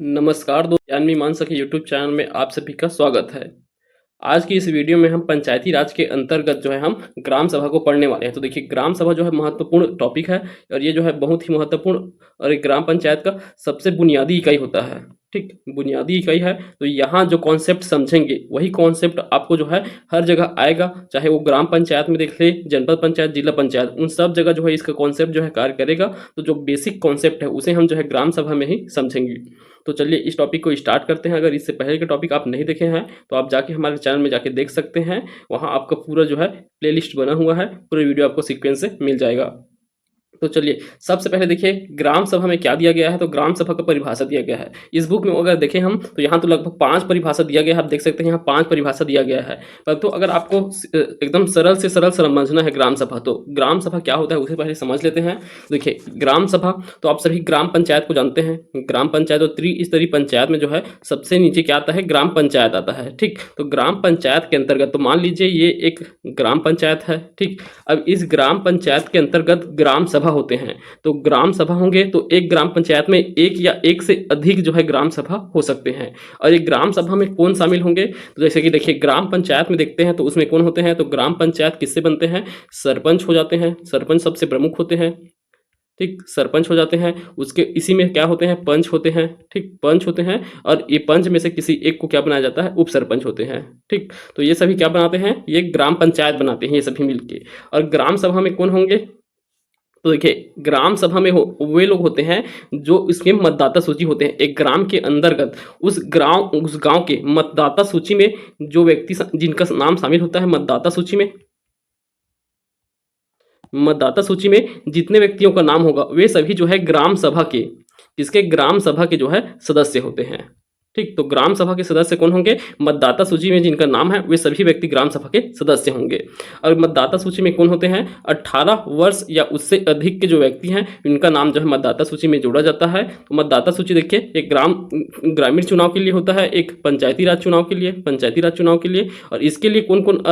नमस्कार दोस्तों, ज्ञान मीमांसा के यूट्यूब चैनल में आप सभी का स्वागत है। आज की इस वीडियो में हम पंचायती राज के अंतर्गत जो है हम ग्राम सभा को पढ़ने वाले हैं। तो देखिए, ग्राम सभा जो है महत्वपूर्ण टॉपिक है और ये जो है बहुत ही महत्वपूर्ण और एक ग्राम पंचायत का सबसे बुनियादी इकाई होता है। ठीक, बुनियादी इकाई है। तो यहाँ जो कॉन्सेप्ट समझेंगे वही कॉन्सेप्ट आपको जो है हर जगह आएगा, चाहे वो ग्राम पंचायत में देख ले, जनपद पंचायत, जिला पंचायत, उन सब जगह जो है इसका कॉन्सेप्ट जो है कार्य करेगा। तो जो बेसिक कॉन्सेप्ट है उसे हम जो है ग्राम सभा में ही समझेंगे। तो चलिए इस टॉपिक को स्टार्ट करते हैं। अगर इससे पहले के टॉपिक आप नहीं देखे हैं तो आप जाके हमारे चैनल में जाके देख सकते हैं। वहाँ आपका पूरा जो है प्लेलिस्ट बना हुआ है, पूरे वीडियो आपको सीक्वेंस से मिल जाएगा। तो चलिए सबसे पहले देखिए ग्राम सभा में क्या दिया गया है। तो ग्राम सभा का परिभाषा दिया गया है इस बुक में। अगर देखें हम तो यहाँ तो लगभग 5 परिभाषा दिया गया है। आप देख सकते हैं यहाँ 5 परिभाषा दिया गया है। परंतु अगर आपको एकदम सरल से सरल समझना है ग्राम सभा, तो ग्राम सभा क्या होता है उसे पहले समझ लेते हैं। देखिए ग्राम सभा तो आप सभी ग्राम पंचायत को जानते हैं। ग्राम पंचायत और त्रिस्तरीय पंचायत में जो है सबसे नीचे क्या आता है, ग्राम पंचायत आता है। ठीक, तो ग्राम पंचायत के अंतर्गत तो मान लीजिए ये एक ग्राम पंचायत है। ठीक, अब इस ग्राम पंचायत के अंतर्गत ग्राम सभा होते हैं। तो ग्राम सभा होंगे तो एक ग्राम पंचायत में एक या एक से अधिक जो है ग्राम सभा हो सकते हैं। और एक ग्राम सभा में कौन शामिल होंगे, तो जैसे कि देखिए ग्राम पंचायत में देखते हैं तो उसमें कौन होते हैं। तो ग्राम पंचायत किससे बनते हैं, सरपंच हो जाते हैं। सरपंच सबसे प्रमुख होते हैं। ठीक, सरपंच हो जाते हैं। उसके इसी में क्या होते हैं, पंच होते हैं। ठीक, पंच होते हैं और ये पंच में से किसी एक को क्या बनाया जाता है, उप सरपंच होते हैं। ठीक, तो ये सभी क्या बनाते हैं, ये ग्राम पंचायत बनाते हैं ये सभी मिलके। और ग्राम सभा में कौन होंगे, तो देखिए ग्राम सभा में वे लोग होते हैं जो इसके मतदाता सूची होते हैं। एक ग्राम के अंतर्गत उस गांव के मतदाता सूची में जो व्यक्ति जिनका नाम शामिल होता है मतदाता सूची में, मतदाता सूची में जितने व्यक्तियों का नाम होगा वे सभी जो है ग्राम सभा के, किसके, ग्राम सभा के जो है सदस्य होते हैं। ठीक, तो ग्राम सभा के सदस्य कौन होंगे, मतदाता सूची में जिनका नाम है वे सभी व्यक्ति ग्राम सभा के सदस्य होंगे। और मतदाता सूची में कौन होते हैं, 18 वर्ष या उससे अधिक के जो व्यक्ति हैं उनका नाम जो है मतदाता सूची में जोड़ा जाता है। तो मतदाता सूची देखिए एक ग्रामीण चुनाव के लिए होता है, एक पंचायती राज चुनाव के लिए, पंचायती राज चुनाव के लिए। और इसके लिए कौन कौन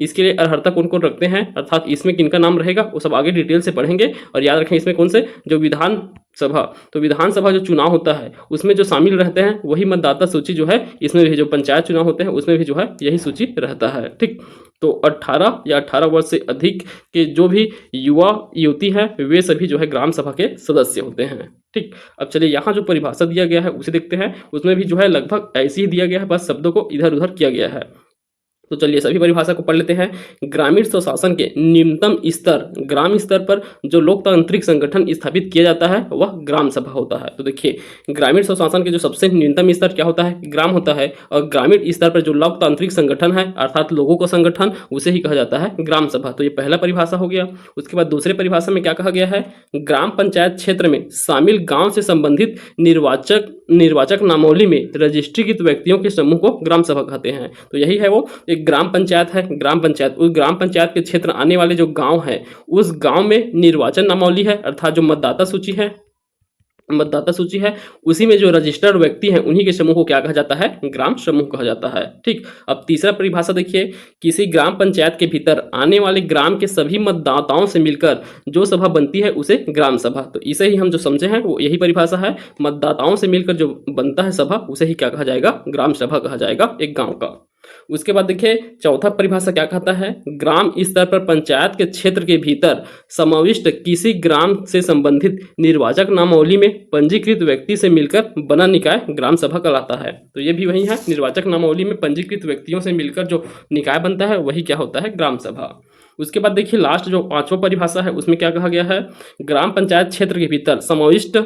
इसके लिए अर्हता कौन कौन रखते हैं, अर्थात इसमें किनका नाम रहेगा वो सब आगे डिटेल से पढ़ेंगे। और याद रखें इसमें कौन से, जो विधान सभा, तो विधानसभा जो चुनाव होता है उसमें जो शामिल रहते हैं वही मतदाता सूची जो है, इसमें भी जो पंचायत चुनाव होते हैं उसमें भी जो है यही सूची रहता है। ठीक, तो 18 या 18 वर्ष से अधिक के जो भी युवा युवती हैं वे सभी जो है ग्राम सभा के सदस्य होते हैं। ठीक, अब चलिए यहाँ जो परिभाषा दिया गया है उसे देखते हैं। उसमें भी जो है लगभग ऐसे ही दिया गया है, बस शब्दों को इधर उधर किया गया है। तो चलिए सभी परिभाषा को पढ़ लेते हैं। ग्रामीण स्वशासन के निम्नतम स्तर, ग्राम स्तर पर जो लोकतांत्रिक संगठन स्थापित किया जाता है वह ग्राम सभा होता है। तो देखिए ग्रामीण स्वशासन के जो सबसे न्यूनतम स्तर क्या होता है, ग्राम होता है। और ग्रामीण स्तर पर जो लोकतांत्रिक संगठन है अर्थात लोगों का संगठन, उसे ही कहा जाता है ग्राम सभा। तो ये पहला परिभाषा हो गया। उसके बाद दूसरे परिभाषा में क्या कहा गया है, ग्राम पंचायत क्षेत्र में शामिल गाँव से संबंधित निर्वाचक नामावली में रजिस्ट्रीकृत व्यक्तियों के समूह को ग्राम सभा कहते हैं। तो यही है वो एक ग्राम पंचायत है। ग्राम पंचायत, उस ग्राम पंचायत के क्षेत्र आने वाले जो गांव है उस गांव में निर्वाचन नामावली है अर्थात जो मतदाता सूची है, मतदाता सूची है उसी में जो रजिस्टर्ड व्यक्ति हैं उन्हीं के समूह को क्या कहा जाता है, ग्राम समूह कहा जाता है। ठीक, अब तीसरा परिभाषा देखिए, किसी ग्राम पंचायत के भीतर आने वाले ग्राम के सभी मतदाताओं से मिलकर जो सभा बनती है उसे ग्राम सभा। तो इसे ही हम जो समझे हैं वो यही परिभाषा है, मतदाताओं से मिलकर जो बनता है सभा उसे ही क्या कहा जाएगा, ग्राम सभा कहा जाएगा एक गाँव का। उसके बाद देखिए चौथा परिभाषा क्या कहता है, ग्राम स्तर पर पंचायत के क्षेत्र के भीतर समाविष्ट किसी ग्राम से संबंधित निर्वाचक नामावली में पंजीकृत व्यक्ति से मिलकर बना निकाय ग्राम सभा कहलाता है। तो ये भी वही है, निर्वाचक नामावली में पंजीकृत व्यक्तियों से मिलकर जो निकाय बनता है वही क्या होता है, ग्राम सभा। उसके बाद देखिए लास्ट जो 5वां परिभाषा है उसमें क्या कहा गया है, ग्राम पंचायत क्षेत्र के भीतर समाविष्ट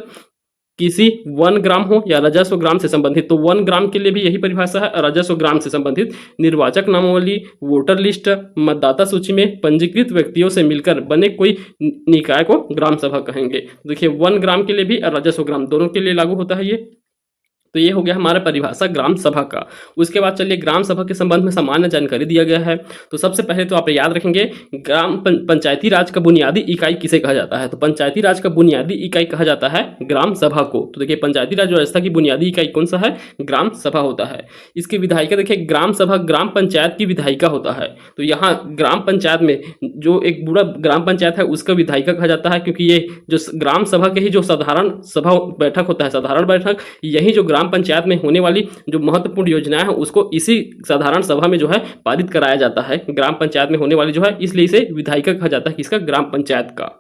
किसी 1 ग्राम हो या राजस्व ग्राम से संबंधित, तो 1 ग्राम के लिए भी यही परिभाषा है, राजस्व ग्राम से संबंधित निर्वाचक नामावली, वोटर लिस्ट, मतदाता सूची में पंजीकृत व्यक्तियों से मिलकर बने कोई निकाय को ग्राम सभा कहेंगे। देखिए 1 ग्राम के लिए भी और राजस्व ग्राम दोनों के लिए लागू होता है ये। तो ये हो गया हमारा परिभाषा ग्राम सभा का। उसके बाद चलिए ग्राम सभा के संबंध में सामान्य जानकारी दिया गया है। तो सबसे पहले तो आप याद रखेंगे पंचायती राज का बुनियादी इकाई किसे कहा जाता है। तो पंचायती राज का बुनियादी इकाई कहा जाता है ग्राम सभा को। तो देखिए पंचायती राज व्यवस्था की बुनियादी इकाई कौन सा है, ग्राम सभा होता है। इसकी विधायिका देखिए ग्राम सभा ग्राम पंचायत की विधायिका होता है। तो यहाँ ग्राम पंचायत में जो एक पूरा ग्राम पंचायत है उसका विधायिका कहा जाता है, क्योंकि ये जो ग्राम सभा के ही जो साधारण सभा बैठक होता है, साधारण बैठक, यही जो ग्राम पंचायत में होने वाली जो महत्वपूर्ण योजनाएं हैं उसको इसी साधारण सभा में जो है पारित कराया जाता है, ग्राम पंचायत में होने वाली जो है, इसलिए इसे विधायिका कहा जाता है किसका, ग्राम पंचायत का।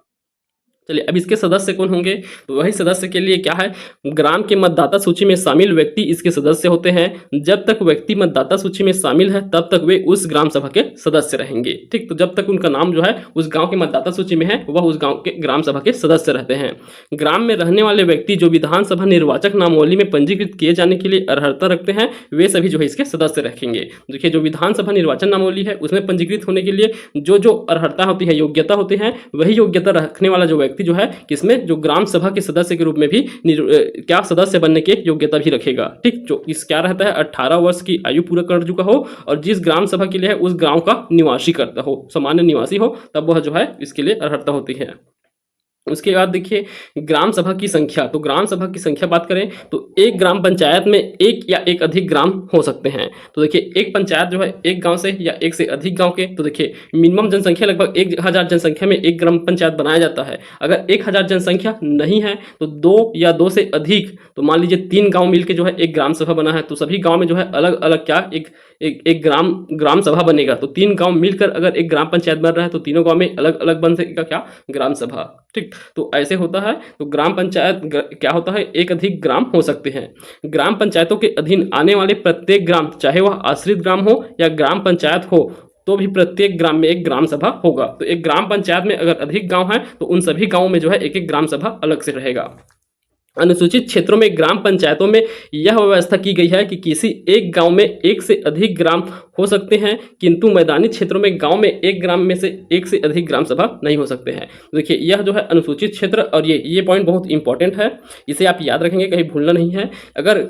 चलिए अब इसके सदस्य कौन होंगे, तो वही सदस्य के लिए क्या है, ग्राम के मतदाता सूची में शामिल व्यक्ति इसके सदस्य होते हैं। जब तक व्यक्ति मतदाता सूची में शामिल है तब तक वे उस ग्राम सभा के सदस्य रहेंगे। ठीक, तो जब तक उनका नाम जो है उस गांव के मतदाता सूची में है वह उस गांव के ग्राम सभा के सदस्य रहते हैं। ग्राम में रहने वाले व्यक्ति जो विधानसभा निर्वाचक नामावली में पंजीकृत किए जाने के लिए अर्हता रखते हैं वे सभी जो है इसके सदस्य रखेंगे। देखिए जो विधानसभा निर्वाचन नामावली है उसमें पंजीकृत होने के लिए जो जो अर्हता होती है, योग्यता होती है, वही योग्यता रखने वाला जो व्यक्ति जो है किसमें, जो ग्राम सभा के सदस्य के रूप में भी क्या सदस्य बनने की योग्यता भी रखेगा। ठीक, जो इस क्या रहता है 18 वर्ष की आयु पूरा कर चुका हो और जिस ग्राम सभा के लिए है उस गांव का निवासी करता हो, सामान्य निवासी हो, तब वह जो है इसके लिए अर्हता होती है। उसके बाद देखिए ग्राम सभा की संख्या। तो ग्राम सभा की संख्या बात करें तो एक ग्राम पंचायत में एक या एक अधिक ग्राम हो सकते हैं। तो देखिए एक पंचायत जो है एक गांव से या एक से अधिक गांव के, तो देखिए मिनिमम जनसंख्या लगभग 1000 जनसंख्या में एक ग्राम पंचायत बनाया जाता है। अगर 1000 जनसंख्या नहीं है तो 2 या 2 से अधिक, तो मान लीजिए 3 गाँव मिलकर जो है एक ग्राम सभा बना है, तो सभी गाँव में जो है अलग अलग क्या एक ग्राम सभा बनेगा। तो 3 गाँव मिलकर अगर एक ग्राम पंचायत बन रहा है तो तीनों गाँव में अलग अलग बन सकेगा क्या, ग्राम सभा। ठीक, तो ऐसे होता है। तो ग्राम पंचायत क्या होता है, एक अधिक ग्राम हो सकते हैं। ग्राम पंचायतों के अधीन आने वाले प्रत्येक ग्राम, चाहे वह आश्रित ग्राम हो या ग्राम पंचायत हो, तो भी प्रत्येक ग्राम में एक ग्राम सभा होगा। तो एक ग्राम पंचायत में अगर अधिक गांव है तो उन सभी गांवों में जो है एक एक ग्राम सभा अलग से रहेगा। अनुसूचित क्षेत्रों में ग्राम पंचायतों में यह व्यवस्था की गई है कि किसी एक गांव में एक से अधिक ग्राम हो सकते हैं, किंतु मैदानी क्षेत्रों में गांव में एक ग्राम में से एक से अधिक ग्राम सभा नहीं हो सकते हैं। देखिए यह जो है अनुसूचित क्षेत्र, और ये पॉइंट बहुत इंपॉर्टेंट है, इसे आप याद रखेंगे, कहीं भूलना नहीं है। अगर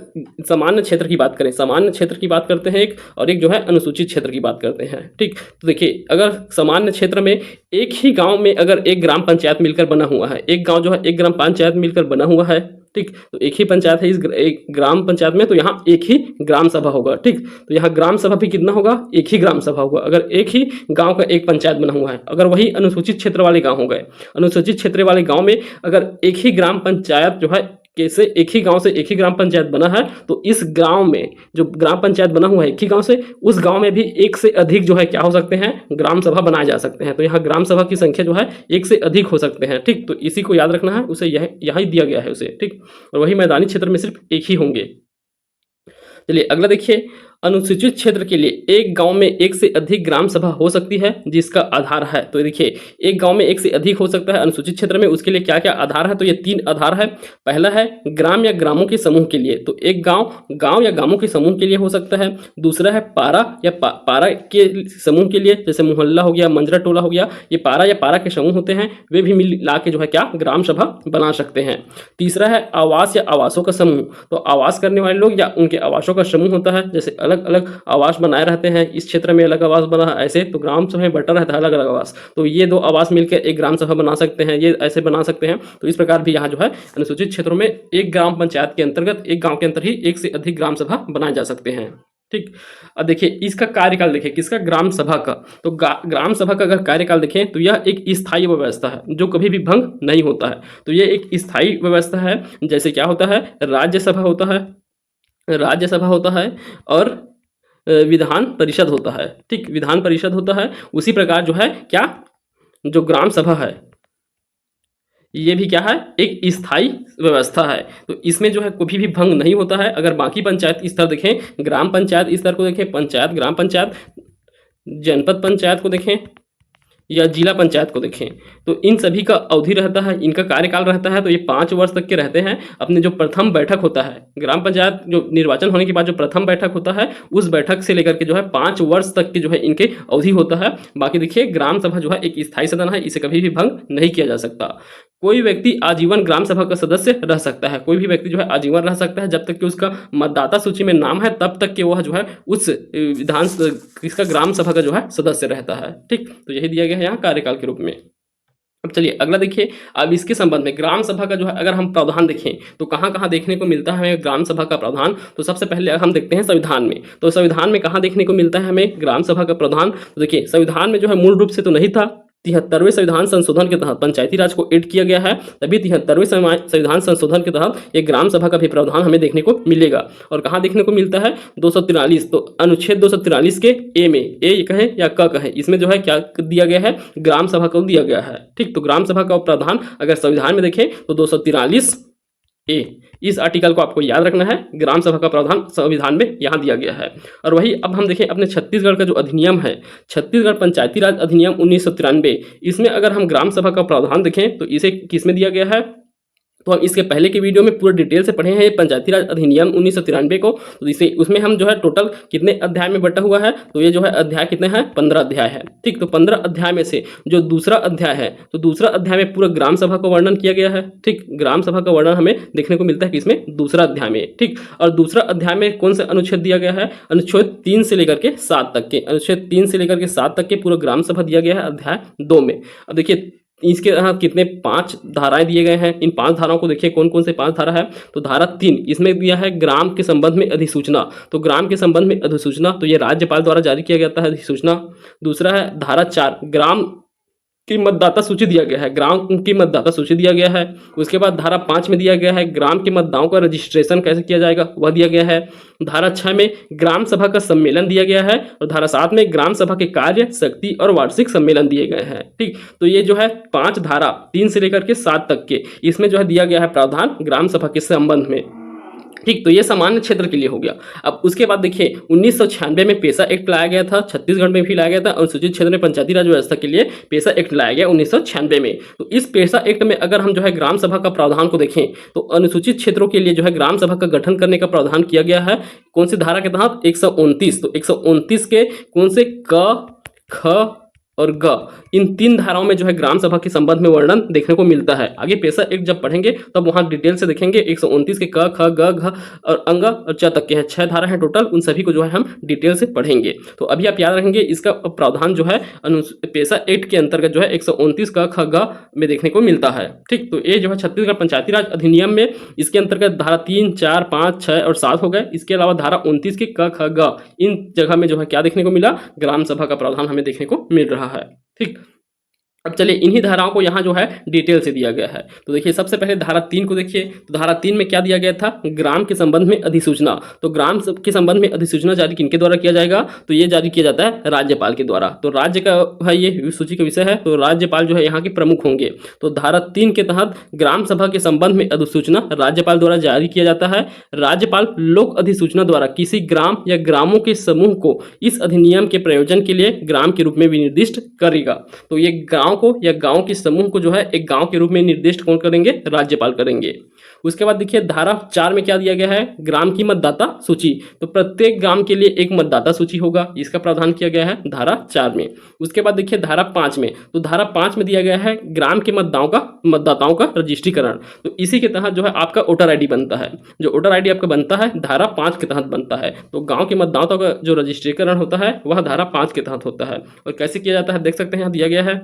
सामान्य क्षेत्र की बात करें, सामान्य क्षेत्र की बात करते हैं एक, और एक जो है अनुसूचित क्षेत्र की बात करते हैं। ठीक, तो देखिए अगर सामान्य क्षेत्र में एक ही गाँव में अगर एक ग्राम पंचायत मिलकर बना हुआ है, एक गाँव जो है एक ग्राम पंचायत मिलकर बना हुआ है, ठीक, तो एक ही पंचायत है इस एक ग्राम पंचायत में, तो यहाँ एक ही ग्राम सभा होगा। ठीक, तो यहाँ ग्राम सभा भी कितना होगा, एक ही ग्राम सभा होगा। अगर एक ही गांव का एक पंचायत बना हुआ है, अगर वही अनुसूचित क्षेत्र वाले गांव हो गए, अनुसूचित क्षेत्र वाले गांव में अगर एक ही ग्राम पंचायत जो है कैसे एक ही गांव से एक ही ग्राम पंचायत बना है, तो इस गांव में जो ग्राम पंचायत बना हुआ है एक ही गांव से, उस गांव में भी एक से अधिक जो है क्या हो सकते हैं, ग्राम सभा बनाए जा सकते हैं। तो यहाँ ग्राम सभा की संख्या जो है एक से अधिक हो सकते हैं। ठीक, तो इसी को याद रखना है, उसे यहाँ ही दिया गया है उसे। ठीक, और वही मैदानी क्षेत्र में सिर्फ एक ही होंगे। चलिए अगला देखिए, अनुसूचित क्षेत्र के लिए एक गांव में एक से अधिक ग्राम सभा हो सकती है जिसका आधार है। तो देखिए एक गांव में एक से अधिक हो सकता है अनुसूचित क्षेत्र में, उसके लिए क्या क्या आधार है, तो ये 3 आधार है। पहला है ग्राम या ग्रामों के समूह के लिए, तो एक गांव या गांवों के समूह के लिए हो सकता है। दूसरा है पारा या पारा के समूह के लिए, जैसे मोहल्ला हो गया, मंजरा टोला हो गया, ये पारा या पारा के समूह होते हैं, वे भी मिला के जो है क्या ग्राम सभा बना सकते हैं। तीसरा है आवास या आवासों का समूह, तो आवास करने वाले लोग या उनके आवासों का समूह होता है, जैसे अलग अलग आवास बनाए रहते हैं, इस क्षेत्र में अलग आवास बना है, ऐसे तो ग्राम सभा में बटा रहता है अलग अलग आवास, तो ये 2 आवास मिलकर एक ग्राम सभा बना सकते हैं, ये ऐसे बना सकते हैं। तो इस प्रकार भी यहाँ जो है अनुसूचित क्षेत्रों में एक ग्राम पंचायत के अंतर्गत एक गांव के अंदर ही एक से अधिक ग्राम सभा बनाए जा सकते हैं। ठीक, अब देखिए इसका कार्यकाल देखिए किसका, ग्राम सभा का। तो ग्राम सभा का अगर कार्यकाल देखें तो यह एक स्थायी व्यवस्था है जो कभी भी भंग नहीं होता है। तो यह एक स्थायी व्यवस्था है, जैसे क्या होता है राज्यसभा होता है और विधान परिषद होता है। ठीक, विधान परिषद होता है, उसी प्रकार जो है क्या जो ग्राम सभा है ये भी क्या है, एक स्थायी व्यवस्था है। तो इसमें जो है कभी भी भंग नहीं होता है। अगर बाकी पंचायत स्तर देखें, ग्राम पंचायत स्तर को देखें, पंचायत, ग्राम पंचायत, जनपद पंचायत को देखें या जिला पंचायत को देखें, तो इन सभी का अवधि रहता है, इनका कार्यकाल रहता है, तो ये 5 वर्ष तक के रहते हैं। अपने जो प्रथम बैठक होता है, ग्राम पंचायत जो निर्वाचन होने के बाद जो प्रथम बैठक होता है, उस बैठक से लेकर के जो है 5 वर्ष तक के जो है इनके अवधि होता है। बाकी देखिए ग्राम सभा जो है एक स्थायी सदन है, इसे कभी भी भंग नहीं किया जा सकता। कोई व्यक्ति आजीवन ग्राम सभा का सदस्य रह सकता है। कोई भी व्यक्ति जो है आजीवन रह सकता है जब तक कि उसका मतदाता सूची में नाम है, तब तक कि वह जो है उस इसका ग्राम सभा का जो है सदस्य रहता है। ठीक, तो यही दिया गया है यहाँ कार्यकाल के रूप में। अब चलिए अगला देखिए। अब इसके संबंध में ग्राम सभा का जो है अगर हम प्रावधान देखें तो कहाँ कहाँ देखने को मिलता है हमें ग्राम सभा का प्रावधान। तो सबसे पहले हम देखते हैं संविधान में। तो संविधान में कहाँ देखने को मिलता है हमें ग्राम सभा का प्रावधान। तो देखिए संविधान में जो है मूल रूप से तो नहीं था, 73वें संविधान संशोधन के तहत पंचायती राज को ऐड किया गया है, तभी 73वें संविधान संशोधन के तहत ये ग्राम सभा का भी प्रावधान हमें देखने को मिलेगा। और कहाँ देखने को मिलता है 243, तो अनुच्छेद 243 के ए में, ए कहे या क कहे, इसमें जो है क्या दिया गया है, ग्राम सभा को दिया गया है। ठीक, तो ग्राम सभा का प्रावधान अगर संविधान में देखें तो 243 ए, इस आर्टिकल को आपको याद रखना है। ग्राम सभा का प्रावधान संविधान में यहाँ दिया गया है। और वही अब हम देखें अपने छत्तीसगढ़ का जो अधिनियम है, छत्तीसगढ़ पंचायती राज अधिनियम 1993, इसमें अगर हम ग्राम सभा का प्रावधान देखें तो इसे किसमें दिया गया है। तो हम इसके पहले के वीडियो में पूरे डिटेल से पढ़े हैं पंचायती राज अधिनियम 1993 को। तो इसे उसमें हम जो है टोटल कितने अध्याय में बटा हुआ है, तो ये जो है अध्याय कितने हैं, 15 अध्याय है। ठीक, तो 15 अध्याय में से जो दूसरा अध्याय है, तो दूसरा अध्याय में पूरा ग्राम सभा का वर्णन किया गया है। ठीक, ग्राम सभा का वर्णन हमें देखने को मिलता है किसमें, दूसरा अध्याय में। ठीक, और दूसरा अध्याय में कौन सा अनुच्छेद दिया गया है, अनुच्छेद 3 से लेकर के 7 तक के, अनुच्छेद 3 से लेकर के 7 तक के पूरा ग्राम सभा दिया गया है अध्याय 2 में। अब देखिए इसके यहाँ कितने 5 धाराएं दिए गए हैं। इन 5 धाराओं को देखिए कौन कौन से 5 धारा है। तो धारा 3 इसमें दिया है ग्राम के संबंध में अधिसूचना। तो ग्राम के संबंध में अधिसूचना, तो ये राज्यपाल द्वारा जारी किया जाता है अधिसूचना। दूसरा है धारा 4, ग्राम की मतदाता सूची दिया गया है, ग्राम की मतदाता सूची दिया गया है। उसके बाद धारा 5 में दिया गया है ग्राम के मतदाताओं का रजिस्ट्रेशन कैसे किया जाएगा, वह दिया गया है। धारा 6 में ग्राम सभा का सम्मेलन दिया गया है। और धारा 7 में ग्राम सभा के कार्य, शक्ति और वार्षिक सम्मेलन दिए गए हैं। ठीक, तो ये जो है 5 धारा 3 से लेकर के 7 तक के, इसमें जो है दिया गया है प्रावधान ग्राम सभा के संबंध में। ठीक, तो ये सामान्य क्षेत्र के लिए हो गया। अब उसके बाद देखिए 1996 में पेशा एक्ट लाया गया था, छत्तीसगढ़ में भी लाया गया था। अनुसूचित क्षेत्र में पंचायती राज व्यवस्था के लिए पेशा एक्ट लाया गया 1996 में। तो इस पेशा एक्ट में अगर हम जो है ग्राम सभा का प्रावधान को देखें तो अनुसूचित क्षेत्रों के लिए जो है ग्राम सभा का गठन करने का प्रावधान किया गया है। कौन सी धारा के तहत, 129। तो 129 के कौन से, क, ख और ग, इन 3 धाराओं में जो है ग्राम सभा के संबंध में वर्णन देखने को मिलता है। आगे पेशा एक्ट जब पढ़ेंगे तब वहां डिटेल से देखेंगे। 129 के क, ख, ग, घ और अंग और च तक के हैं, 6 धारा हैं टोटल, उन सभी को जो है हम डिटेल से पढ़ेंगे। तो अभी आप याद रखेंगे इसका प्रावधान जो है पेशा एक्ट के अंतर्गत जो है 129 क, ख, ग में देखने को मिलता है। ठीक, तो ये जो है छत्तीसगढ़ पंचायती राज अधिनियम में इसके अंतर्गत धारा 3, 4, 5, 6 और 7 हो गए। इसके अलावा धारा 29 के क, ख, ग, इन जगह में जो है क्या देखने को मिला, ग्राम सभा का प्रावधान हमें देखने को मिल रहा है। ठीक, अब चलिए इन्हीं धाराओं को यहाँ जो है डिटेल से दिया गया है। तो देखिए सबसे पहले धारा 3 को देखिए। तो धारा 3 में क्या दिया गया था, ग्राम के संबंध में अधिसूचना। तो ग्राम के संबंध में अधिसूचना जारी किनके द्वारा किया जाएगा, तो ये जारी किया जाता है राज्यपाल के द्वारा। तो राज्य का है ये सूची का विषय है, तो राज्यपाल जो है यहाँ के प्रमुख होंगे। तो धारा 3 के तहत ग्राम सभा के संबंध में अधिसूचना राज्यपाल द्वारा जारी किया जाता है। राज्यपाल लोक अधिसूचना द्वारा किसी ग्राम या ग्रामों के समूह को इस अधिनियम के प्रयोजन के लिए ग्राम के रूप में विनिर्दिष्ट करेगा। तो ये गांव को या गांव के समूह को जो है एक गांव के रूप में निर्दिष्ट कौन करेंगे, राज्यपाल करेंगे। उसके बाद देखिए धारा 4 में क्या दिया गया है, ग्राम की मतदाता सूची। तो प्रत्येक ग्राम के लिए एक मतदाता सूची होगा, इसका प्रावधान किया गया है धारा 4 में। उसके बाद देखिए धारा 5 में, तो धारा 5 में दिया गया है ग्राम के मतदाताओं का रजिस्ट्रीकरण। तो इसी के तहत जो है आपका वोटर आईडी बनता है। जो वोटर आईडी आपका बनता है धारा 5 के तहत बनता है। तो गाँव के मतदाताओं का जो रजिस्ट्रीकरण होता है वह धारा 5 के तहत होता है। और कैसे किया जाता है देख सकते हैं, यहाँ दिया गया है।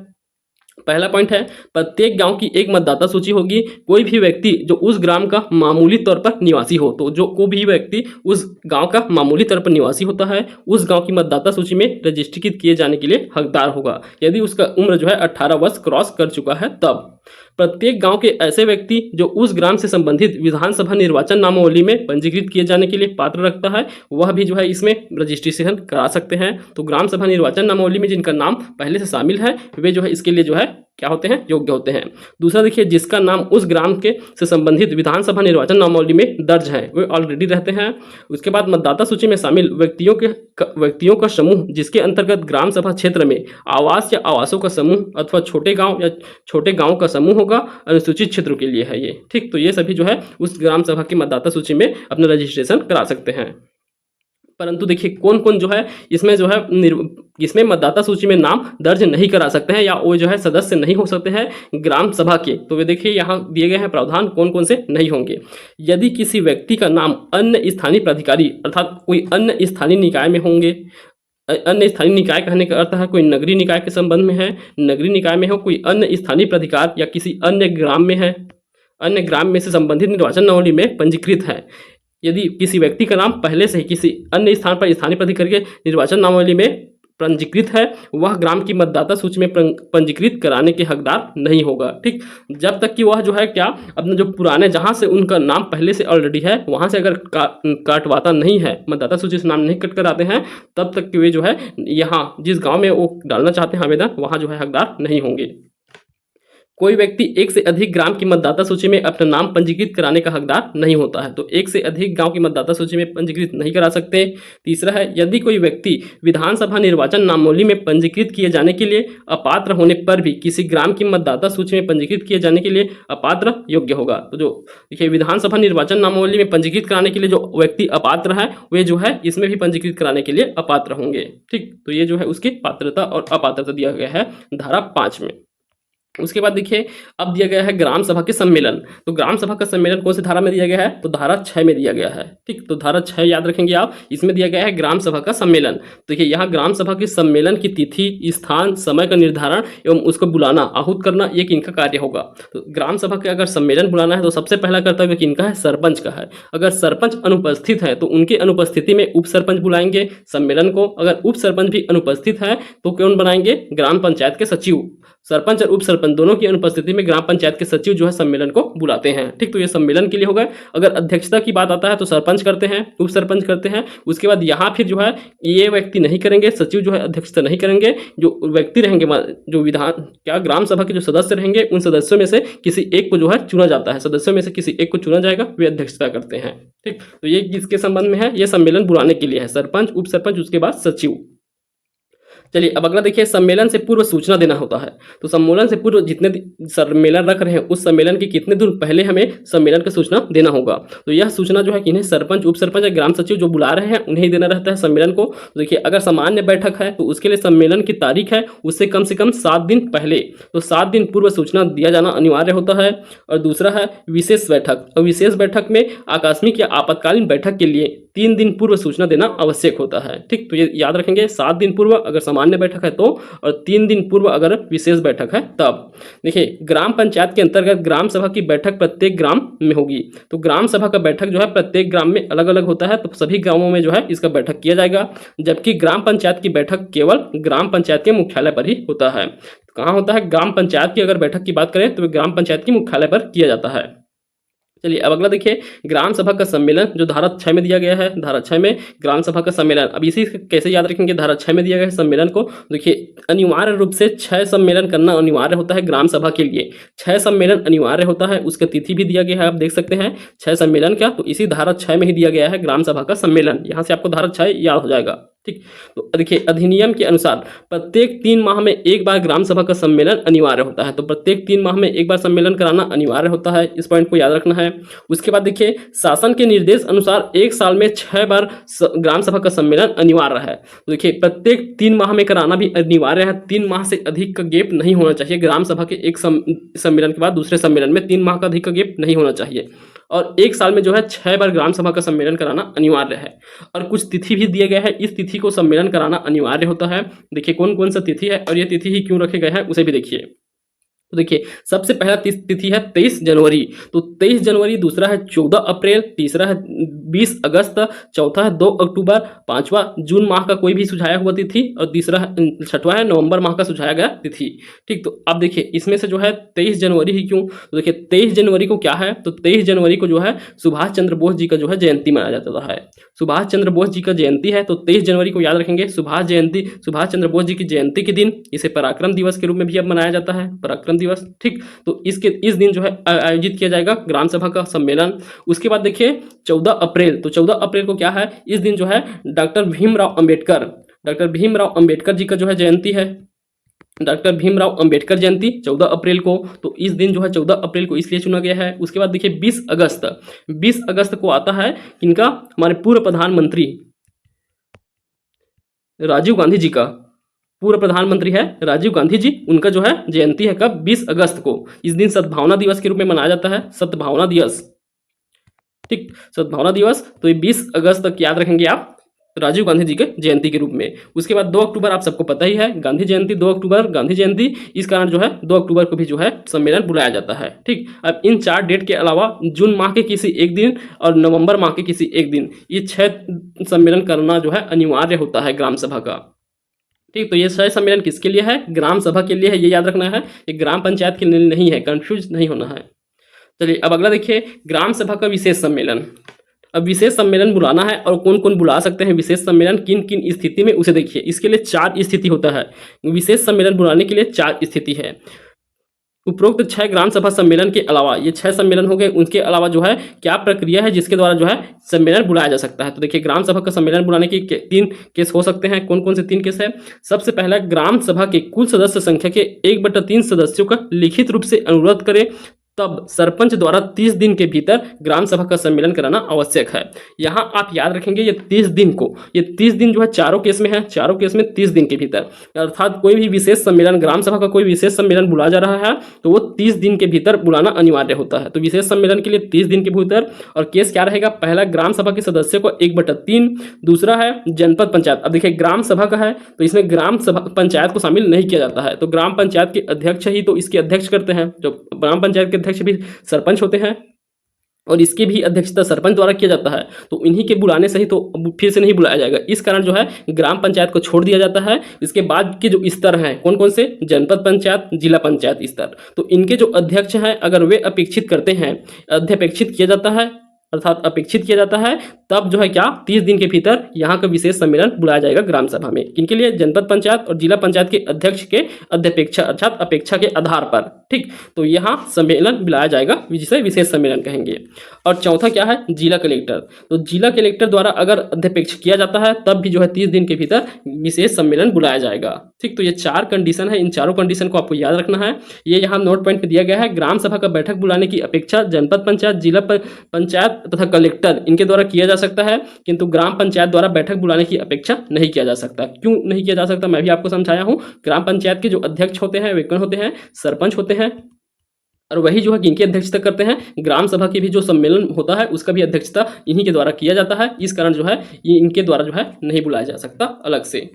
पहला पॉइंट है, प्रत्येक गांव की एक मतदाता सूची होगी। कोई भी व्यक्ति जो उस ग्राम का मामूली तौर पर निवासी हो, तो जो कोई भी व्यक्ति उस गांव का मामूली तौर पर निवासी होता है उस गांव की मतदाता सूची में रजिस्ट्रीकृत किए जाने के लिए हकदार होगा, यदि उसका उम्र जो है 18 वर्ष क्रॉस कर चुका है तब। प्रत्येक गांव के ऐसे व्यक्ति जो उस ग्राम से संबंधित विधानसभा निर्वाचन नामावली में पंजीकृत किए जाने के लिए पात्र रखता है वह भी जो है इसमें रजिस्ट्रेशन करा सकते हैं। तो ग्राम सभा निर्वाचन नामावली में जिनका नाम पहले से शामिल है वे जो है इसके लिए जो है क्या होते हैं, योग्य होते हैं। दूसरा देखिए, जिसका नाम उस ग्राम के से संबंधित विधानसभा निर्वाचन नामावली में दर्ज है वे ऑलरेडी रहते हैं। उसके बाद मतदाता सूची में शामिल व्यक्तियों का समूह जिसके अंतर्गत ग्राम सभा क्षेत्र में आवास या आवासों का समूह अथवा छोटे गाँव का समूह होगा, अनुसूचित क्षेत्रों के लिए है ये। ठीक, तो ये सभी जो है उस ग्राम सभा की मतदाता सूची में अपना रजिस्ट्रेशन करा सकते हैं। परंतु देखिए कौन कौन जो है इसमें जो है इसमें मतदाता सूची में नाम दर्ज नहीं करा सकते हैं या वो जो है सदस्य नहीं हो सकते हैं ग्राम सभा के। तो वे देखिए यहाँ दिए गए हैं प्रावधान कौन कौन से नहीं होंगे। यदि किसी व्यक्ति का नाम अन्य स्थानीय प्राधिकारी अर्थात कोई अन्य स्थानीय निकाय में होंगे, अन्य स्थानीय निकाय कहने का अर्थ है कोई नगरीय निकाय के संबंध में है, नगरीय निकाय में हो, कोई अन्य स्थानीय प्राधिकार या किसी अन्य ग्राम में है, अन्य ग्राम में से संबंधित निर्वाचन नावली में पंजीकृत है। यदि किसी व्यक्ति का नाम पहले से ही किसी अन्य स्थान पर स्थानीय प्राधिकारी के निर्वाचन नावली में पंजीकृत है, वह ग्राम की मतदाता सूची में पंजीकृत कराने के हकदार नहीं होगा। ठीक, जब तक कि वह जो है क्या अपने जो पुराने जहां से उनका नाम पहले से ऑलरेडी है वहां से अगर काटवाता नहीं है, मतदाता सूची से नाम नहीं कट कर आते हैं, तब तक कि वे जो है यहाँ जिस गाँव में वो डालना चाहते हैं आवेदन वहाँ जो है हकदार नहीं होंगे। कोई व्यक्ति एक से अधिक ग्राम की मतदाता सूची में अपना नाम पंजीकृत कराने का हकदार नहीं होता है, तो एक से अधिक गांव की मतदाता सूची में पंजीकृत नहीं करा सकते। तीसरा है, यदि कोई व्यक्ति विधानसभा निर्वाचन नामावली में पंजीकृत किए जाने के लिए अपात्र होने पर भी किसी ग्राम की मतदाता सूची में पंजीकृत किए जाने के लिए अपात्र योग्य होगा। तो जो देखिए विधानसभा निर्वाचन नामावली में पंजीकृत कराने के लिए जो व्यक्ति अपात्र है वे जो है इसमें भी पंजीकृत कराने के लिए अपात्र होंगे। ठीक, तो ये जो है उसकी पात्रता और अपात्रता दिया गया है धारा 5 में। उसके बाद देखिए अब दिया गया है ग्राम सभा के सम्मेलन। तो ग्राम सभा का सम्मेलन कौन सी धारा में दिया गया है, तो धारा 6 में दिया गया है। ठीक, तो धारा 6 याद रखेंगे आप, इसमें दिया गया है ग्राम सभा का सम्मेलन। तो देखिए यहाँ ग्राम सभा के सम्मेलन की तिथि, स्थान, समय का निर्धारण एवं उसको बुलाना, आहूत करना, ये किनका कार्य होगा। तो ग्राम सभा के अगर सम्मेलन बुलाना है तो सबसे पहला कर्तव्य किनका है, सरपंच का है। अगर सरपंच अनुपस्थित है तो उनकी अनुपस्थिति में उप सरपंच बुलाएंगे सम्मेलन को। अगर उप सरपंच भी अनुपस्थित है तो कौन बनाएंगे, ग्राम पंचायत के सचिव। सरपंच और उप सरपंच दोनों की अनुपस्थिति में ग्राम पंचायत के सचिव जो है सम्मेलन को बुलाते हैं। ठीक, तो ये सम्मेलन के लिए होगा। अगर अध्यक्षता की बात आता है तो सरपंच करते हैं, उप सरपंच करते हैं। उसके बाद यहाँ फिर जो है ये व्यक्ति नहीं करेंगे, सचिव जो है अध्यक्षता नहीं करेंगे। जो व्यक्ति रहेंगे, जो विधान क्या ग्राम सभा के जो सदस्य रहेंगे उन सदस्यों में से किसी एक को जो है चुना जाता है, सदस्यों में से किसी एक को चुना जाएगा, वे अध्यक्षता करते हैं। ठीक, तो ये किसके संबंध में है, ये सम्मेलन बुलाने के लिए है, सरपंच, उप सरपंच, उसके बाद सचिव। चलिए अब अगला देखिए, सम्मेलन से पूर्व सूचना देना होता है। तो सम्मेलन से पूर्व जितने सम्मेलन रख रहे हैं उस सम्मेलन के कितने दिन पहले हमें सम्मेलन की सूचना देना होगा। तो यह सूचना जो है कि इन्हें सरपंच, उप सरपंच या ग्राम सचिव जो बुला रहे हैं उन्हें ही देना रहता है सम्मेलन को। तो देखिए अगर सामान्य बैठक है तो उसके लिए सम्मेलन की तारीख है उससे कम से कम 7 दिन पहले, तो 7 दिन पूर्व सूचना दिया जाना अनिवार्य होता है। और दूसरा है विशेष बैठक। और विशेष बैठक में आकस्मिक या आपातकालीन बैठक के लिए 3 दिन पूर्व सूचना देना आवश्यक होता है। ठीक, तो ये याद रखेंगे, 7 दिन पूर्व अगर सामान्य बैठक है तो, और 3 दिन पूर्व अगर विशेष बैठक है तब। देखिए ग्राम पंचायत के अंतर्गत ग्राम सभा की बैठक प्रत्येक ग्राम में होगी। तो ग्राम सभा का बैठक जो है प्रत्येक ग्राम में अलग अलग होता है, तो सभी ग्रामों में जो है इसका बैठक किया जाएगा। जबकि ग्राम पंचायत की बैठक केवल ग्राम पंचायत के मुख्यालय पर ही होता है। कहाँ होता है, ग्राम पंचायत की अगर बैठक की बात करें तो ग्राम पंचायत की मुख्यालय पर किया जाता है। चलिए अब अगला देखिए, ग्राम सभा का सम्मेलन जो धारा 6 में दिया गया है। धारा 6 में ग्राम सभा का सम्मेलन, अब इसी कैसे याद रखेंगे, धारा 6 में दिया गया है सम्मेलन को। देखिए अनिवार्य रूप से 6 सम्मेलन करना अनिवार्य होता है ग्राम सभा के लिए। 6 सम्मेलन अनिवार्य होता है, उसका तिथि भी दिया गया है, आप देख सकते हैं 6 सम्मेलन का, तो इसी धारा 6 में ही दिया गया है ग्राम सभा का सम्मेलन। यहाँ से आपको धारा 6 याद हो जाएगा। ठीक, तो देखिए अधिनियम के अनुसार प्रत्येक 3 माह में एक बार ग्राम सभा का सम्मेलन अनिवार्य होता है। तो प्रत्येक 3 माह में एक बार सम्मेलन कराना अनिवार्य होता है, इस पॉइंट को याद रखना है। उसके बाद देखिए शासन के निर्देश अनुसार 1 साल में 6 बार ग्राम सभा का सम्मेलन अनिवार्य है। तो देखिए प्रत्येक 3 माह में कराना भी अनिवार्य है। 3 माह से अधिक का गैप नहीं होना चाहिए ग्राम सभा के एक सम्मेलन के बाद दूसरे सम्मेलन में 3 माह का अधिक का गैप नहीं होना चाहिए। और 1 साल में जो है 6 बार ग्राम सभा का सम्मेलन कराना अनिवार्य है। और कुछ तिथि भी दिए गए हैं, इस तिथि को सम्मेलन कराना अनिवार्य होता है। देखिए कौन कौन सा तिथि है और ये तिथि ही क्यों रखे गए हैं उसे भी देखिए। तो देखिए सबसे पहला तिथि है 23 जनवरी। तो 23 जनवरी, दूसरा है 14 अप्रैल, तीसरा है 20 अगस्त, चौथा है 2 अक्टूबर, पांचवा जून माह का कोई भी सुझाया हुआ तिथि, और तीसरा है छठवा है नवंबर माह का सुझाया गया तिथि। ठीक, तो अब देखिए इसमें से जो है 23 जनवरी ही क्यों, तो देखिए 23 जनवरी को क्या है, तो 23 जनवरी को जो है सुभाष चंद्र बोस जी का जो है जयंती मनाया जाता है। सुभाष चंद्र बोस जी का जयंती है, तो 23 जनवरी को याद रखेंगे। सुभाष चंद्र बोस जी की जयंती के दिन इसे पराक्रम दिवस के रूप में भी अब मनाया जाता है, पराक्रम दिवस। ठीक, तो इस दिन जो है आयोजित किया जाएगा ग्राम सभा का सम्मेलन। उसके बाद देखिए 14 अप्रैल, तो 14 अप्रैल को क्या है, इस दिन जो है डॉक्टर भीमराव अंबेडकर जी का जो है जयंती है। डॉक्टर भीमराव अंबेडकर जयंती 14 अप्रैल को, तो इस दिन जो है 14 अप्रैल को इसलिए चुना गया है। उसके बाद देखिए 20 अगस्त को आता है इनका, हमारे पूर्व प्रधानमंत्री राजीव गांधी जी का, पूर्व प्रधानमंत्री है राजीव गांधी जी, उनका जो है जयंती है कब, 20 अगस्त को। इस दिन सद्भावना दिवस के रूप में मनाया जाता है, सद्भावना दिवस। ठीक, सद्भावना दिवस, तो ये 20 अगस्त तक याद रखेंगे आप राजीव गांधी जी के जयंती के रूप में। उसके बाद 2 अक्टूबर आप सबको पता ही है, गांधी जयंती, 2 अक्टूबर गांधी जयंती। इस कारण जो है 2 अक्टूबर को भी जो है सम्मेलन बुलाया जाता है। ठीक, अब इन 4 डेट के अलावा जून माह के किसी एक दिन और नवंबर माह के किसी एक दिन, ये 6 सम्मेलन करना जो है अनिवार्य होता है ग्राम सभा का। ठीक, तो ये 6 सम्मेलन किसके लिए है, ग्राम सभा के लिए है, ये याद रखना है, ये ग्राम पंचायत के लिए नहीं है, कंफ्यूज नहीं होना है। चलिए अब अगला देखिए, ग्राम सभा का विशेष सम्मेलन। अब विशेष सम्मेलन बुलाना है और कौन कौन बुला सकते हैं विशेष सम्मेलन, किन किन स्थिति में, उसे देखिए। इसके लिए 4 स्थिति होता है, विशेष सम्मेलन बुलाने के लिए 4 स्थिति है। उपरोक्त 6 ग्राम सभा सम्मेलन के अलावा, ये 6 सम्मेलन हो गए, उनके अलावा जो है क्या प्रक्रिया है जिसके द्वारा जो है सम्मेलन बुलाया जा सकता है। तो देखिए ग्राम सभा का सम्मेलन बुलाने के 3 केस हो सकते हैं। कौन कौन से 3 केस है? सबसे पहला, ग्राम सभा के कुल सदस्य संख्या के 1/3 सदस्यों का लिखित रूप से अनुरोध करें, तब सरपंच द्वारा 30 दिन के भीतर ग्राम सभा का सम्मेलन कराना आवश्यक है। यहाँ आप याद रखेंगे ये 30 दिन को, ये 30 दिन जो है चारों केस में है, चारों केस में 30 दिन के भीतर, अर्थात कोई भी विशेष सम्मेलन, ग्राम सभा का कोई विशेष सम्मेलन बुलाया जा रहा है तो वो 30 दिन के भीतर बुलाना अनिवार्य होता है। तो विशेष सम्मेलन के लिए 30 दिन के भीतर। और केस क्या रहेगा? पहला, ग्राम सभा के सदस्यों को 1/3। दूसरा है जनपद पंचायत। अब देखिए ग्राम सभा का है तो इसमें ग्राम सभा पंचायत को शामिल नहीं किया जाता है, तो ग्राम पंचायत के अध्यक्ष ही तो इसके अध्यक्ष करते हैं। जो ग्राम पंचायत के अध्यक्ष भी सरपंच होते हैं और इसकी भी अध्यक्षता सरपंच द्वारा किया जाता है, तो इन्हीं के बुलाने से ही तो फिर से नहीं बुलाया जाएगा। इस कारण जो है ग्राम पंचायत को छोड़ दिया जाता है। इसके बाद के जो स्तर हैं कौन कौन से? जनपद पंचायत, जिला पंचायत स्तर। तो इनके जो अध्यक्ष हैं अगर वे अपेक्षित करते हैं, अध्यपेक्षित किया जाता है, अर्थात अपेक्षित किया जाता है, तब जो है क्या 30 दिन के भीतर यहाँ का विशेष सम्मेलन बुलाया जाएगा ग्राम सभा में। किनके लिए? जनपद पंचायत और जिला पंचायत के अध्यक्ष के अध्यपेक्षा अर्थात अपेक्षा के आधार पर। ठीक, तो यहाँ सम्मेलन बुलाया जाएगा जिसे विशेष सम्मेलन कहेंगे। और चौथा क्या है? जिला कलेक्टर। तो जिला कलेक्टर द्वारा अगर अध्यपेक्ष किया जाता है तब भी जो है 30 दिन के भीतर विशेष सम्मेलन बुलाया जाएगा। ठीक, तो ये 4 कंडीशन है, इन चारों कंडीशन को आपको याद रखना है। ये यहाँ नोट पॉइंट में दिया गया है। ग्राम सभा का बैठक बुलाने की अपेक्षा जनपद पंचायत, जिला पंचायत तथा कलेक्टर इनके द्वारा किया जा सकता है, किंतु ग्राम पंचायत द्वारा बैठक बुलाने की अपेक्षा नहीं किया जा सकता। क्यों नहीं किया जा सकता मैं भी आपको समझाया हूँ। ग्राम पंचायत के जो अध्यक्ष होते हैं वे कौन होते हैं? सरपंच होते हैं, और वही जो है किनकी अध्यक्षता करते हैं? ग्राम सभा की भी जो सम्मेलन होता है उसका भी अध्यक्षता इन्हीं के द्वारा किया जाता है। इस कारण जो है ये इनके द्वारा जो है नहीं बुलाया जा सकता अलग से।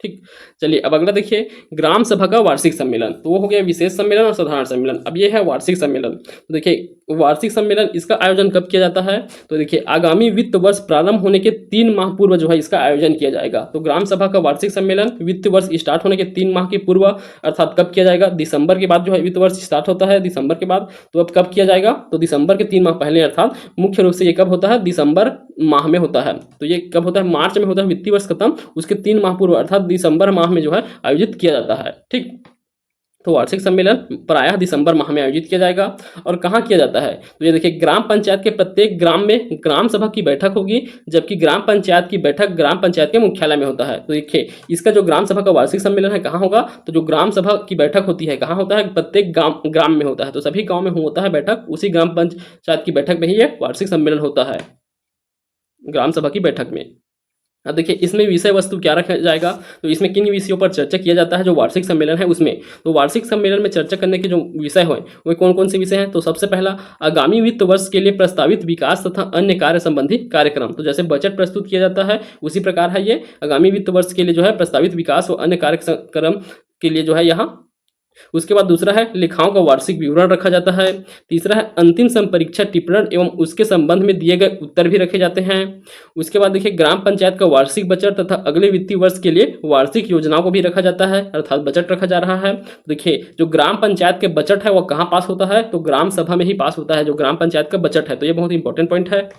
ठीक, चलिए अब अगला देखिए, ग्राम सभा का वार्षिक सम्मेलन। तो वो हो गया विशेष सम्मेलन और साधारण सम्मेलन। अब ये है वार्षिक सम्मेलन। तो देखिए वार्षिक सम्मेलन, इसका आयोजन कब किया जाता है? तो देखिए आगामी वित्त वर्ष प्रारंभ होने के 3 माह पूर्व जो है इसका आयोजन किया जाएगा। तो ग्राम सभा का वार्षिक सम्मेलन वित्त वर्ष स्टार्ट होने के 3 माह के पूर्व, अर्थात कब किया जाएगा? दिसंबर के बाद जो है वित्त वर्ष स्टार्ट होता है, दिसंबर के बाद। तो अब कब किया जाएगा? तो दिसंबर के 3 माह पहले, अर्थात मुख्य रूप से ये कब होता है? दिसंबर माह में होता है। तो ये कब होता है? मार्च में होता है वित्तीय वर्ष खत्म, उसके 3 माह पूर्व अर्थात दिसंबर माह में जो है आयोजित किया जाता है। ठीक, तो वार्षिक सम्मेलन प्रायः दिसंबर माह में आयोजित किया जाएगा। और कहाँ किया जाता है? तो ये देखिए ग्राम पंचायत के प्रत्येक ग्राम में ग्राम सभा की बैठक होगी, जबकि ग्राम पंचायत की बैठक ग्राम पंचायत के मुख्यालय में होता है। तो देखिए इसका जो ग्राम सभा का वार्षिक सम्मेलन है कहाँ होगा? तो जो ग्राम सभा की बैठक होती है कहाँ होता है? प्रत्येक ग्राम में होता है। तो सभी गाँव में होता है बैठक, उसी ग्राम पंचायत की बैठक में ही ये वार्षिक सम्मेलन होता है, ग्राम सभा की बैठक में। अब देखिए इसमें विषय वस्तु क्या रखा जाएगा? तो इसमें किन विषयों पर चर्चा किया जाता है जो वार्षिक सम्मेलन है उसमें? तो वार्षिक सम्मेलन में चर्चा करने के जो विषय हैं वे कौन कौन से विषय हैं? तो सबसे पहला, आगामी वित्त वर्ष के लिए प्रस्तावित विकास तथा अन्य कार्य संबंधी कार्यक्रम। तो जैसे बजट प्रस्तुत किया जाता है उसी प्रकार है ये आगामी वित्त वर्ष के लिए जो है प्रस्तावित विकास और अन्य कार्यक्रम के लिए जो है यहाँ। उसके बाद दूसरा है लेखाओं का वार्षिक विवरण रखा जाता है। तीसरा है अंतिम संपरीक्षा टिप्पण एवं उसके संबंध में दिए गए उत्तर भी रखे जाते हैं। उसके बाद देखिए ग्राम पंचायत का वार्षिक बजट तथा अगले वित्तीय वर्ष के लिए वार्षिक योजनाओं को भी रखा जाता है, अर्थात बजट रखा जा रहा है। देखिए जो ग्राम पंचायत के बजट है वो कहाँ पास होता है? तो ग्राम सभा में ही पास होता है जो ग्राम पंचायत का बजट है। तो ये बहुत इंपॉर्टेंट पॉइंट है।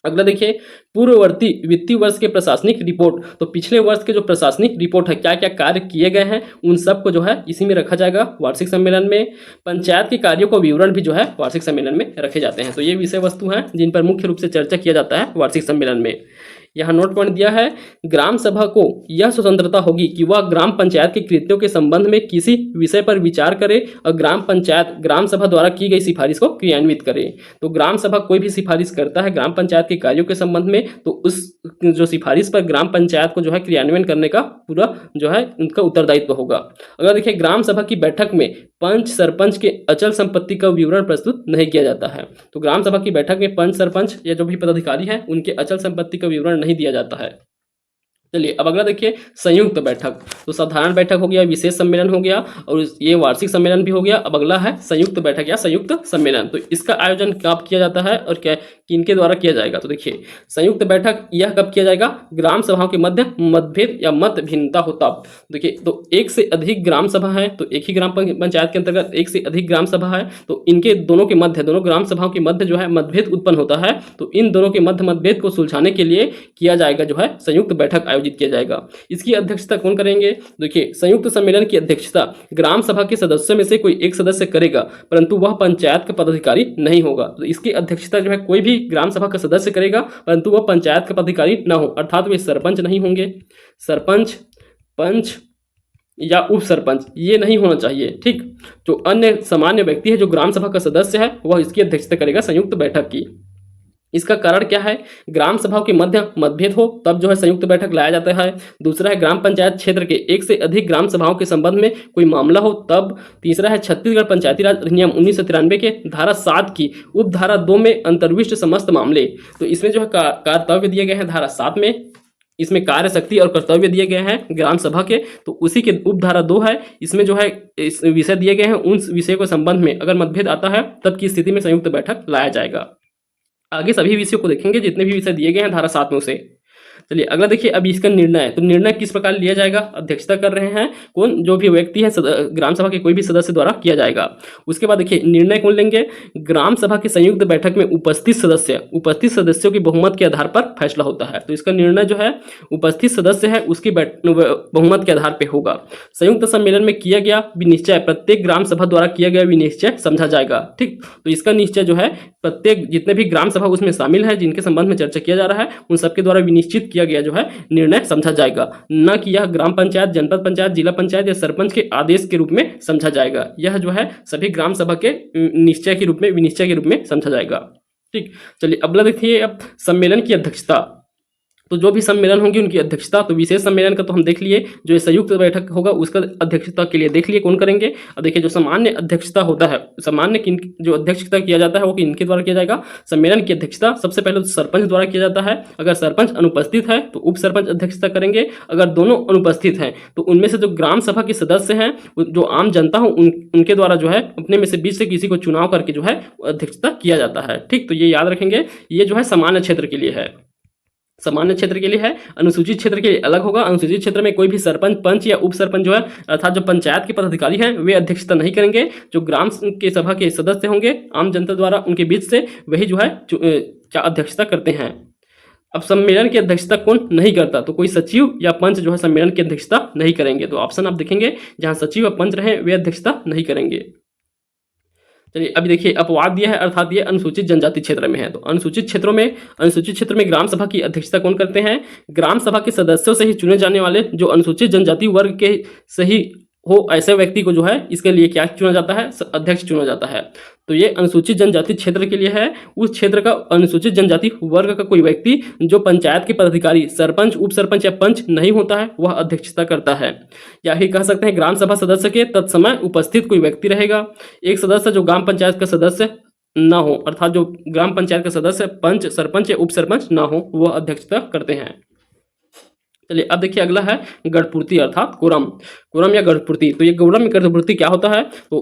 अगला देखिए पूर्ववर्ती वित्तीय वर्ष के प्रशासनिक रिपोर्ट। तो पिछले वर्ष के जो प्रशासनिक रिपोर्ट है, क्या क्या कार्य किए गए हैं, उन सब को जो है इसी में रखा जाएगा वार्षिक सम्मेलन में। पंचायत के कार्यों को विवरण भी जो है वार्षिक सम्मेलन में रखे जाते हैं। तो ये विषय वस्तु हैं जिन पर मुख्य रूप से चर्चा किया जाता है वार्षिक सम्मेलन में। यहाँ नोट पॉइंट दिया है, ग्राम सभा को यह स्वतंत्रता होगी कि वह ग्राम पंचायत के कृत्यों के संबंध में किसी विषय पर विचार करे और ग्राम पंचायत ग्राम सभा द्वारा की गई सिफारिश को क्रियान्वित करे। तो ग्राम सभा कोई भी सिफारिश करता है ग्राम पंचायत के कार्यों के संबंध में, तो उस जो सिफारिश पर ग्राम पंचायत को जो है क्रियान्वयन करने का पूरा जो है उनका उत्तरदायित्व होगा। अगर देखिए ग्राम सभा की बैठक में पंच सरपंच के अचल संपत्ति का विवरण प्रस्तुत नहीं किया जाता है। तो ग्राम सभा की बैठक में पंच सरपंच या जो भी पदाधिकारी हैं उनके अचल संपत्ति का विवरण नहीं दिया जाता है। चलिए अब अगला देखिए संयुक्त बैठक। तो साधारण बैठक हो गया, विशेष सम्मेलन हो गया और ये वार्षिक सम्मेलन भी हो गया। अब अगला है संयुक्त बैठक या संयुक्त सम्मेलन। तो इसका आयोजन कब किया जाता है और क्या किनके द्वारा किया जाएगा? तो देखिए संयुक्त बैठक यह कब किया जाएगा? ग्राम सभाओं के मध्य मतभेद या मत भिन्नता हो तब। देखिए तो एक से अधिक ग्राम सभा है, तो एक ही ग्राम पंचायत के अंतर्गत एक से अधिक ग्राम सभा है, तो इनके दोनों के मध्य, दोनों ग्राम सभाओं के मध्य जो है मतभेद उत्पन्न होता है, तो इन दोनों के मध्य मतभेद को सुलझाने के लिए किया जाएगा जो है संयुक्त बैठक आयोजित किया जाएगा। इसकी अध्यक्षता कौन करेंगे? देखिए संयुक्त सम्मेलन की अध्यक्षता ग्राम सभा के सदस्यों में से कोई एक सदस्य करेगा, परंतु वह पंचायत का पदाधिकारी नहीं होगा। तो इसकी अध्यक्षता जो है कोई भी ग्राम सभा का सदस्य करेगा, परंतु वह पंचायत का पदाधिकारी ना हो, अर्थात वे सरपंच नहीं होंगे। सरपंच, पंच या उप सरपंच ये नहीं होना चाहिए। ठीक, जो अन्य सामान्य व्यक्ति है जो ग्राम सभा का सदस्य है वह इसकी अध्यक्षता करेगा संयुक्त बैठक की। इसका कारण क्या है? ग्राम सभाओं के मध्य मतभेद हो तब जो है संयुक्त बैठक लाया जाता है। दूसरा है ग्राम पंचायत क्षेत्र के एक से अधिक ग्राम सभाओं के संबंध में कोई मामला हो तब। तीसरा है छत्तीसगढ़ पंचायती राज अधिनियम 1993 के धारा 7 की उपधारा 2 में अंतर्विष्ट समस्त मामले। तो इसमें जो है कर्तव्य दिए गए हैं धारा 7 में, इसमें कार्य शक्ति और कर्तव्य दिए गए हैं ग्राम सभा के, तो उसी के उपधारा 2 है, इसमें जो है इस विषय दिए गए हैं। उन विषय के संबंध में अगर मतभेद आता है तब की स्थिति में संयुक्त बैठक लाया जाएगा। आगे सभी विषयों को देखेंगे जितने भी विषय दिए गए हैं धारा 7 में उसे। चलिए अगला देखिए अब इसका निर्णय। तो निर्णय किस प्रकार लिया जाएगा? अध्यक्षता कर रहे हैं कौन? जो भी व्यक्ति है ग्राम सभा के कोई भी सदस्य द्वारा किया जाएगा। उसके बाद देखिए निर्णय कौन लेंगे? ग्राम सभा की संयुक्त बैठक में उपस्थित सदस्यों की बहुमत के आधार पर फैसला होता है। तो इसका निर्णय जो है उपस्थित सदस्य है उसकी बहुमत के आधार पर होगा। संयुक्त सम्मेलन में किया गया विनिश्चय प्रत्येक ग्राम सभा द्वारा किया गया विनिश्चय समझा जाएगा। ठीक, तो इसका निश्चय जो है प्रत्येक जितने भी ग्राम सभा उसमें शामिल है जिनके संबंध में चर्चा किया जा रहा है उन सबके द्वारा विनिश्चित किया गया जो है निर्णय समझा जाएगा, न कि यह ग्राम पंचायत, जनपद पंचायत, जिला पंचायत या सरपंच के आदेश के रूप में समझा जाएगा। यह जो है सभी ग्राम सभा के निश्चय के रूप में, विनिश्चय के रूप में समझा जाएगा। ठीक, चलिए अगला देखिए अब सम्मेलन की अध्यक्षता। तो जो भी सम्मेलन होंगे उनकी अध्यक्षता, तो विशेष सम्मेलन का तो हम देख लिए, जो संयुक्त बैठक होगा उसका अध्यक्षता के लिए देख लिए कौन करेंगे। अब देखिए जो सामान्य अध्यक्षता होता है, सामान्य किन जो अध्यक्षता किया जाता है वो इनके द्वारा किया जाएगा। सम्मेलन की अध्यक्षता सबसे पहले तो सरपंच द्वारा किया जाता है। अगर सरपंच अनुपस्थित है तो उप सरपंच अध्यक्षता करेंगे। अगर दोनों अनुपस्थित हैं तो उनमें से जो ग्राम सभा के सदस्य हैं, जो आम जनता हो, उनके द्वारा जो है अपने में से बीच से किसी को चुनाव करके जो है अध्यक्षता किया जाता है। ठीक, तो ये याद रखेंगे। ये जो है सामान्य क्षेत्र के लिए है, सामान्य क्षेत्र के लिए है। अनुसूचित क्षेत्र के लिए अलग होगा। अनुसूचित क्षेत्र में कोई भी सरपंच, पंच या उप सरपंच जो है अर्थात जो पंचायत के पदाधिकारी हैं वे अध्यक्षता नहीं करेंगे। जो ग्राम के सभा के सदस्य होंगे आम जनता द्वारा उनके बीच से वही जो है अध्यक्षता करते हैं। अब सम्मेलन की अध्यक्षता कौन नहीं करता? तो कोई सचिव या पंच जो है सम्मेलन की अध्यक्षता नहीं करेंगे। तो ऑप्शन आप देखेंगे जहां सचिव या पंच रहे वे अध्यक्षता नहीं करेंगे। चलिए अभी देखिए अपवाद दिया है, अर्थात ये अनुसूचित जनजाति क्षेत्र में है। तो अनुसूचित क्षेत्र में ग्राम सभा की अध्यक्षता कौन करते हैं? ग्राम सभा के सदस्यों से ही चुने जाने वाले जो अनुसूचित जनजाति वर्ग के सही हो ऐसे व्यक्ति को जो है इसके लिए क्या चुना जाता है? अध्यक्ष चुना जाता है। तो ये अनुसूचित जनजाति क्षेत्र के लिए है। उस क्षेत्र का अनुसूचित जनजाति वर्ग का कोई व्यक्ति जो पंचायत के पदाधिकारी, सरपंच, उप सरपंच या पंच नहीं होता है वह अध्यक्षता करता है। या ही कह सकते हैं ग्राम सभा सदस्य के तत्समय उपस्थित कोई व्यक्ति रहेगा। एक सदस्य जो ग्राम पंचायत का सदस्य ना हो, अर्थात जो ग्राम पंचायत का सदस्य पंच, सरपंच या उप सरपंच ना हो, वह अध्यक्षता करते हैं। चलिए अब देखिए अगला है गढ़पूर्ति अर्थात कोरम या गढ़पूर्ति। तो ये कोरम या गढ़पूर्ति क्या होता है? तो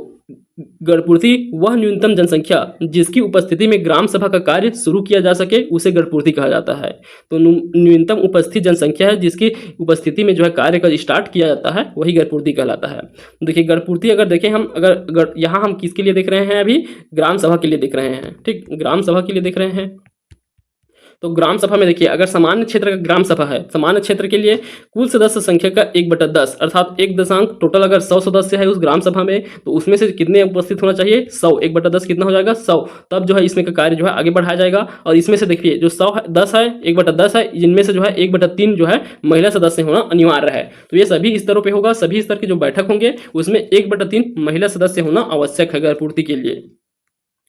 गढ़पूर्ति वह न्यूनतम जनसंख्या जिसकी उपस्थिति में ग्राम सभा का कार्य शुरू किया जा सके उसे गढ़पूर्ति कहा जाता है। तो न्यूनतम उपस्थित जनसंख्या है जिसकी उपस्थिति में जो है कार्य का स्टार्ट किया जाता है वही गढ़पूर्ति कहलाता है। देखिए गढ़पूर्ति अगर देखें हम, अगर यहाँ हम किसके लिए देख रहे हैं? अभी ग्राम सभा के लिए देख रहे हैं। ठीक, ग्राम सभा के लिए देख रहे हैं। तो ग्राम सभा में देखिए, अगर सामान्य क्षेत्र का ग्राम सभा है, सामान्य क्षेत्र के लिए कुल सदस्य संख्या का 1/10 अर्थात 1 टोटल अगर 100 सदस्य है उस ग्राम सभा में, तो उसमें से कितने उपस्थित होना चाहिए? 100। 1/10 कितना हो जाएगा? 100। तब जो है इसमें का कार्य जो है आगे बढ़ाया जाएगा। और इसमें से देखिए जो 100 है, 10 है, 1/10 है, जिनमें से जो है 1/3 जो है महिला सदस्य होना अनिवार्य है। तो ये सभी स्तरों पर होगा, सभी स्तर के जो बैठक होंगे उसमें 1/3 महिला सदस्य होना आवश्यक है गढ़पूर्ति के लिए।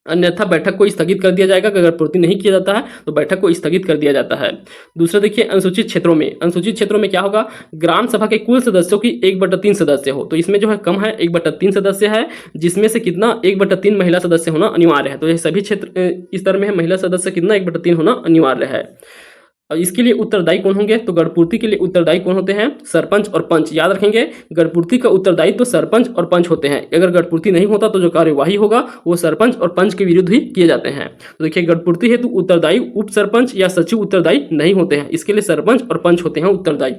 अन्यथा बैठक को स्थगित कर दिया जाएगा। अगर पूर्ति नहीं किया जाता है तो बैठक को स्थगित कर दिया जाता है। दूसरा देखिए, अनुसूचित क्षेत्रों में, अनुसूचित क्षेत्रों में क्या होगा? ग्राम सभा के कुल सदस्यों की 1/3 सदस्य हो, तो इसमें जो है कम है, 1/3 सदस्य है, जिसमें से कितना? 1/3 महिला सदस्य होना अनिवार्य है। तो ये सभी क्षेत्र स्तर में है, महिला सदस्य कितना? 1/3 होना अनिवार्य है। और इसके लिए उत्तरदायी कौन होंगे? तो गढ़पूर्ति के लिए उत्तरदायी कौन होते हैं? सरपंच और पंच। याद रखेंगे, गढ़पूर्ति का उत्तरदायी तो सरपंच और पंच होते हैं। अगर गढ़पूर्ति नहीं होता तो जो कार्यवाही होगा वो सरपंच और पंच के विरुद्ध ही किए जाते हैं। तो देखिए, गढ़पूर्ति हेतु उत्तरदायी उप सरपंच या सचिव उत्तरदायी नहीं होते हैं, इसके लिए सरपंच और पंच होते हैं उत्तरदायी।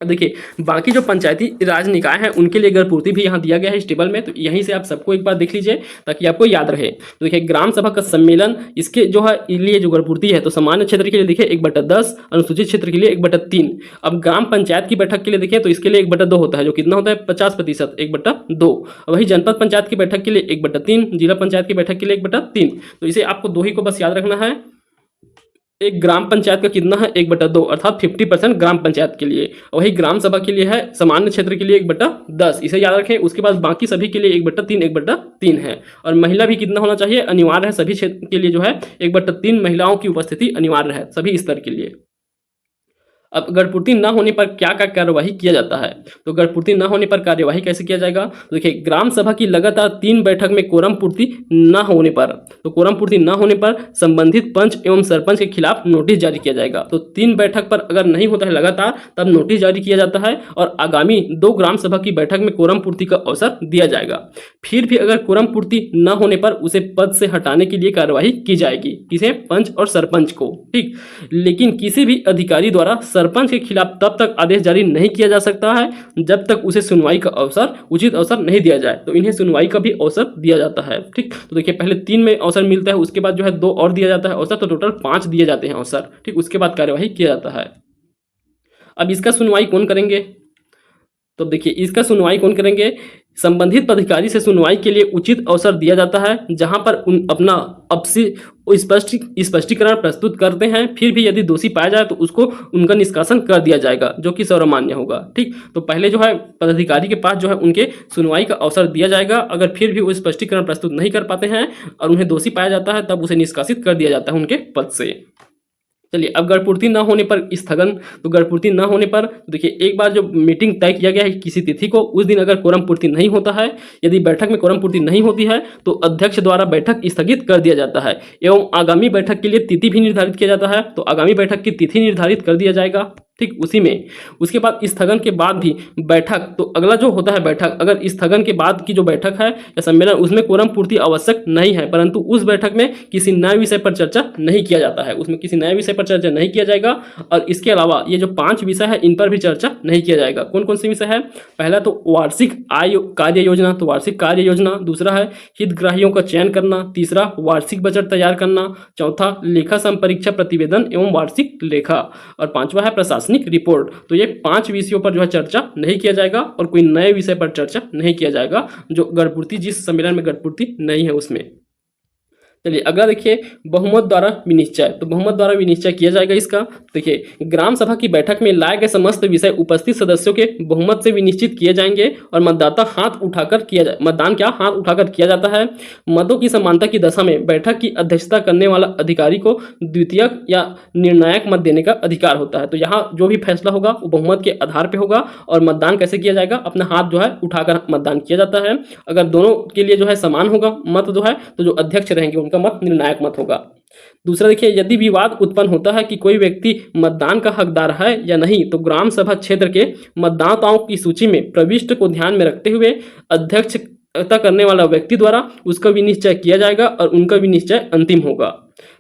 देखिए, बाकी जो पंचायती राज निकाय हैं उनके लिए गढ़पूर्ति भी यहाँ दिया गया है इस टेबल में, तो यहीं से आप सबको एक बार देख लीजिए ताकि आपको याद रहे। तो देखिए, ग्राम सभा का सम्मेलन, इसके जो है लिए जो गढ़पूर्ति है, तो सामान्य क्षेत्र के लिए देखिए 1/10, अनुसूचित क्षेत्र के लिए 1/3। अब ग्राम पंचायत की बैठक के लिए देखिए तो इसके लिए 1/2 होता है, जो कितना होता है? 50%, 1/2। वही जनपद पंचायत की बैठक के लिए 1/3, जिला पंचायत की बैठक के लिए 1/3। तो इसे आपको दो ही को बस याद रखना है। एक ग्राम पंचायत का कितना है? 1/2 अर्थात 50% ग्राम पंचायत के लिए। वही ग्राम सभा के लिए है सामान्य क्षेत्र के लिए 1/10, इसे याद रखें। उसके बाद बाकी सभी के लिए 1/3 1/3 है। और महिला भी कितना होना चाहिए? अनिवार्य है, सभी क्षेत्र के लिए जो है 1/3 महिलाओं की उपस्थिति अनिवार्य है सभी स्तर के लिए। अब गढ़पूर्ति न होने पर क्या क्या कार्यवाही किया जाता है? तो गढ़पूर्ति न होने पर कार्यवाही कैसे किया जाएगा? तो देखिए, ग्राम सभा की लगातार 3 बैठक में कोरम पूर्ति न होने पर, तो कोरम पूर्ति न होने पर संबंधित पंच एवं सरपंच के खिलाफ नोटिस जारी किया जाएगा। तो 3 बैठक पर अगर नहीं होता है लगातार, तब नोटिस जारी किया जाता है और आगामी 2 ग्राम सभा की बैठक में कोरम पूर्ति का अवसर दिया जाएगा। फिर भी अगर कोरम पूर्ति न होने पर उसे पद से हटाने के लिए कार्यवाही की जाएगी। किसे? पंच और सरपंच को। ठीक, लेकिन किसी भी अधिकारी द्वारा सरपंच के खिलाफ तब तक आदेश जारी नहीं किया जा सकता है जब तक उसे सुनवाई का अवसर, उचित अवसर नहीं दिया जाए। तो इन्हें सुनवाई का भी अवसर दिया जाता है। ठीक, तो देखिए, पहले 3 में अवसर मिलता है, उसके बाद जो है 2 और दिया जाता है अवसर, तो टोटल 5 दिए जाते हैं अवसर। ठीक, उसके बाद कार्यवाही किया जाता है। अब इसका सुनवाई कौन करेंगे? तो देखिए, इसका सुनवाई कौन करेंगे? संबंधित अधिकारी से सुनवाई के लिए उचित अवसर दिया जाता है, जहां पर अपना स्पष्टीकरण प्रस्तुत करते हैं। फिर भी यदि दोषी पाया जाए तो उसको उनका निष्कासन कर दिया जाएगा, जो कि सर्वमान्य होगा। ठीक, तो पहले जो है पदाधिकारी के पास जो है उनके सुनवाई का अवसर दिया जाएगा। अगर फिर भी वो स्पष्टीकरण प्रस्तुत नहीं कर पाते हैं और उन्हें दोषी पाया जाता है, तब उसे निष्कासित कर दिया जाता है उनके पद से। चलिए, अब गढ़पूर्ति न होने पर स्थगन। तो गढ़पूर्ति न होने पर देखिए, एक बार जो मीटिंग तय किया गया है किसी तिथि को, उस दिन अगर कोरम पूर्ति नहीं होता है, यदि बैठक में कोरम पूर्ति नहीं होती है, तो अध्यक्ष द्वारा बैठक स्थगित कर दिया जाता है एवं आगामी बैठक के लिए तिथि भी निर्धारित किया जाता है। तो आगामी बैठक की तिथि निर्धारित कर दिया जाएगा। ठीक, उसी में उसके बाद स्थगन के बाद भी बैठक, तो अगला जो होता है बैठक, अगर स्थगन के बाद की जो बैठक है या सम्मेलन, उसमें कोरम पूर्ति आवश्यक नहीं है, परंतु उस बैठक में किसी नए विषय पर चर्चा नहीं किया जाता है, उसमें किसी नए विषय पर चर्चा नहीं किया जाएगा। और इसके अलावा ये जो 5 विषय है इन पर भी चर्चा नहीं किया जाएगा। कौन कौन से विषय है? पहला तो वार्षिक आय कार्य योजना, तो वार्षिक कार्य योजना। दूसरा है हितग्राहियों का चयन करना। तीसरा वार्षिक बजट तैयार करना। चौथा लेखा संपरीक्षा प्रतिवेदन एवं वार्षिक लेखा। और 5वां है प्रशासनिक रिपोर्ट। तो ये 5 विषयों पर जो है चर्चा नहीं किया जाएगा और कोई नए विषय पर चर्चा नहीं किया जाएगा, जो गढ़पूर्ति, जिस सम्मेलन में गढ़पूर्ति नहीं है उसमें। चलिए, अगला देखिए, बहुमत द्वारा विनिश्चय। तो बहुमत द्वारा विनिश्चय किया जाएगा इसका। देखिए, ग्राम सभा की बैठक में लाए गए समस्त विषय उपस्थित सदस्यों के बहुमत से विनिश्चित किए जाएंगे और मतदाता हाथ उठाकर मतदान हाथ उठाकर किया जाता है। मतों की समानता की दशा में बैठक की अध्यक्षता करने वाला अधिकारी को द्वितीयक या निर्णायक मत देने का अधिकार होता है। तो यहाँ जो भी फैसला होगा वो बहुमत के आधार पर होगा। और मतदान कैसे किया जाएगा? अपना हाथ जो है उठाकर मतदान किया जाता है। अगर दोनों के लिए जो है समान होगा मत जो है, तो जो अध्यक्ष रहेंगे उनका मत निर्णायक मत होगा। दूसरा देखिए, यदि विवाद उत्पन्न होता है कि कोई व्यक्ति मतदान का हकदार है या नहीं, तो ग्राम सभा क्षेत्र के मतदाताओं की सूची में प्रविष्ट को ध्यान में रखते हुए अध्यक्षता करने वाला व्यक्ति द्वारा उसका विनिश्चय किया जाएगा और उनका विनिश्चय अंतिम होगा।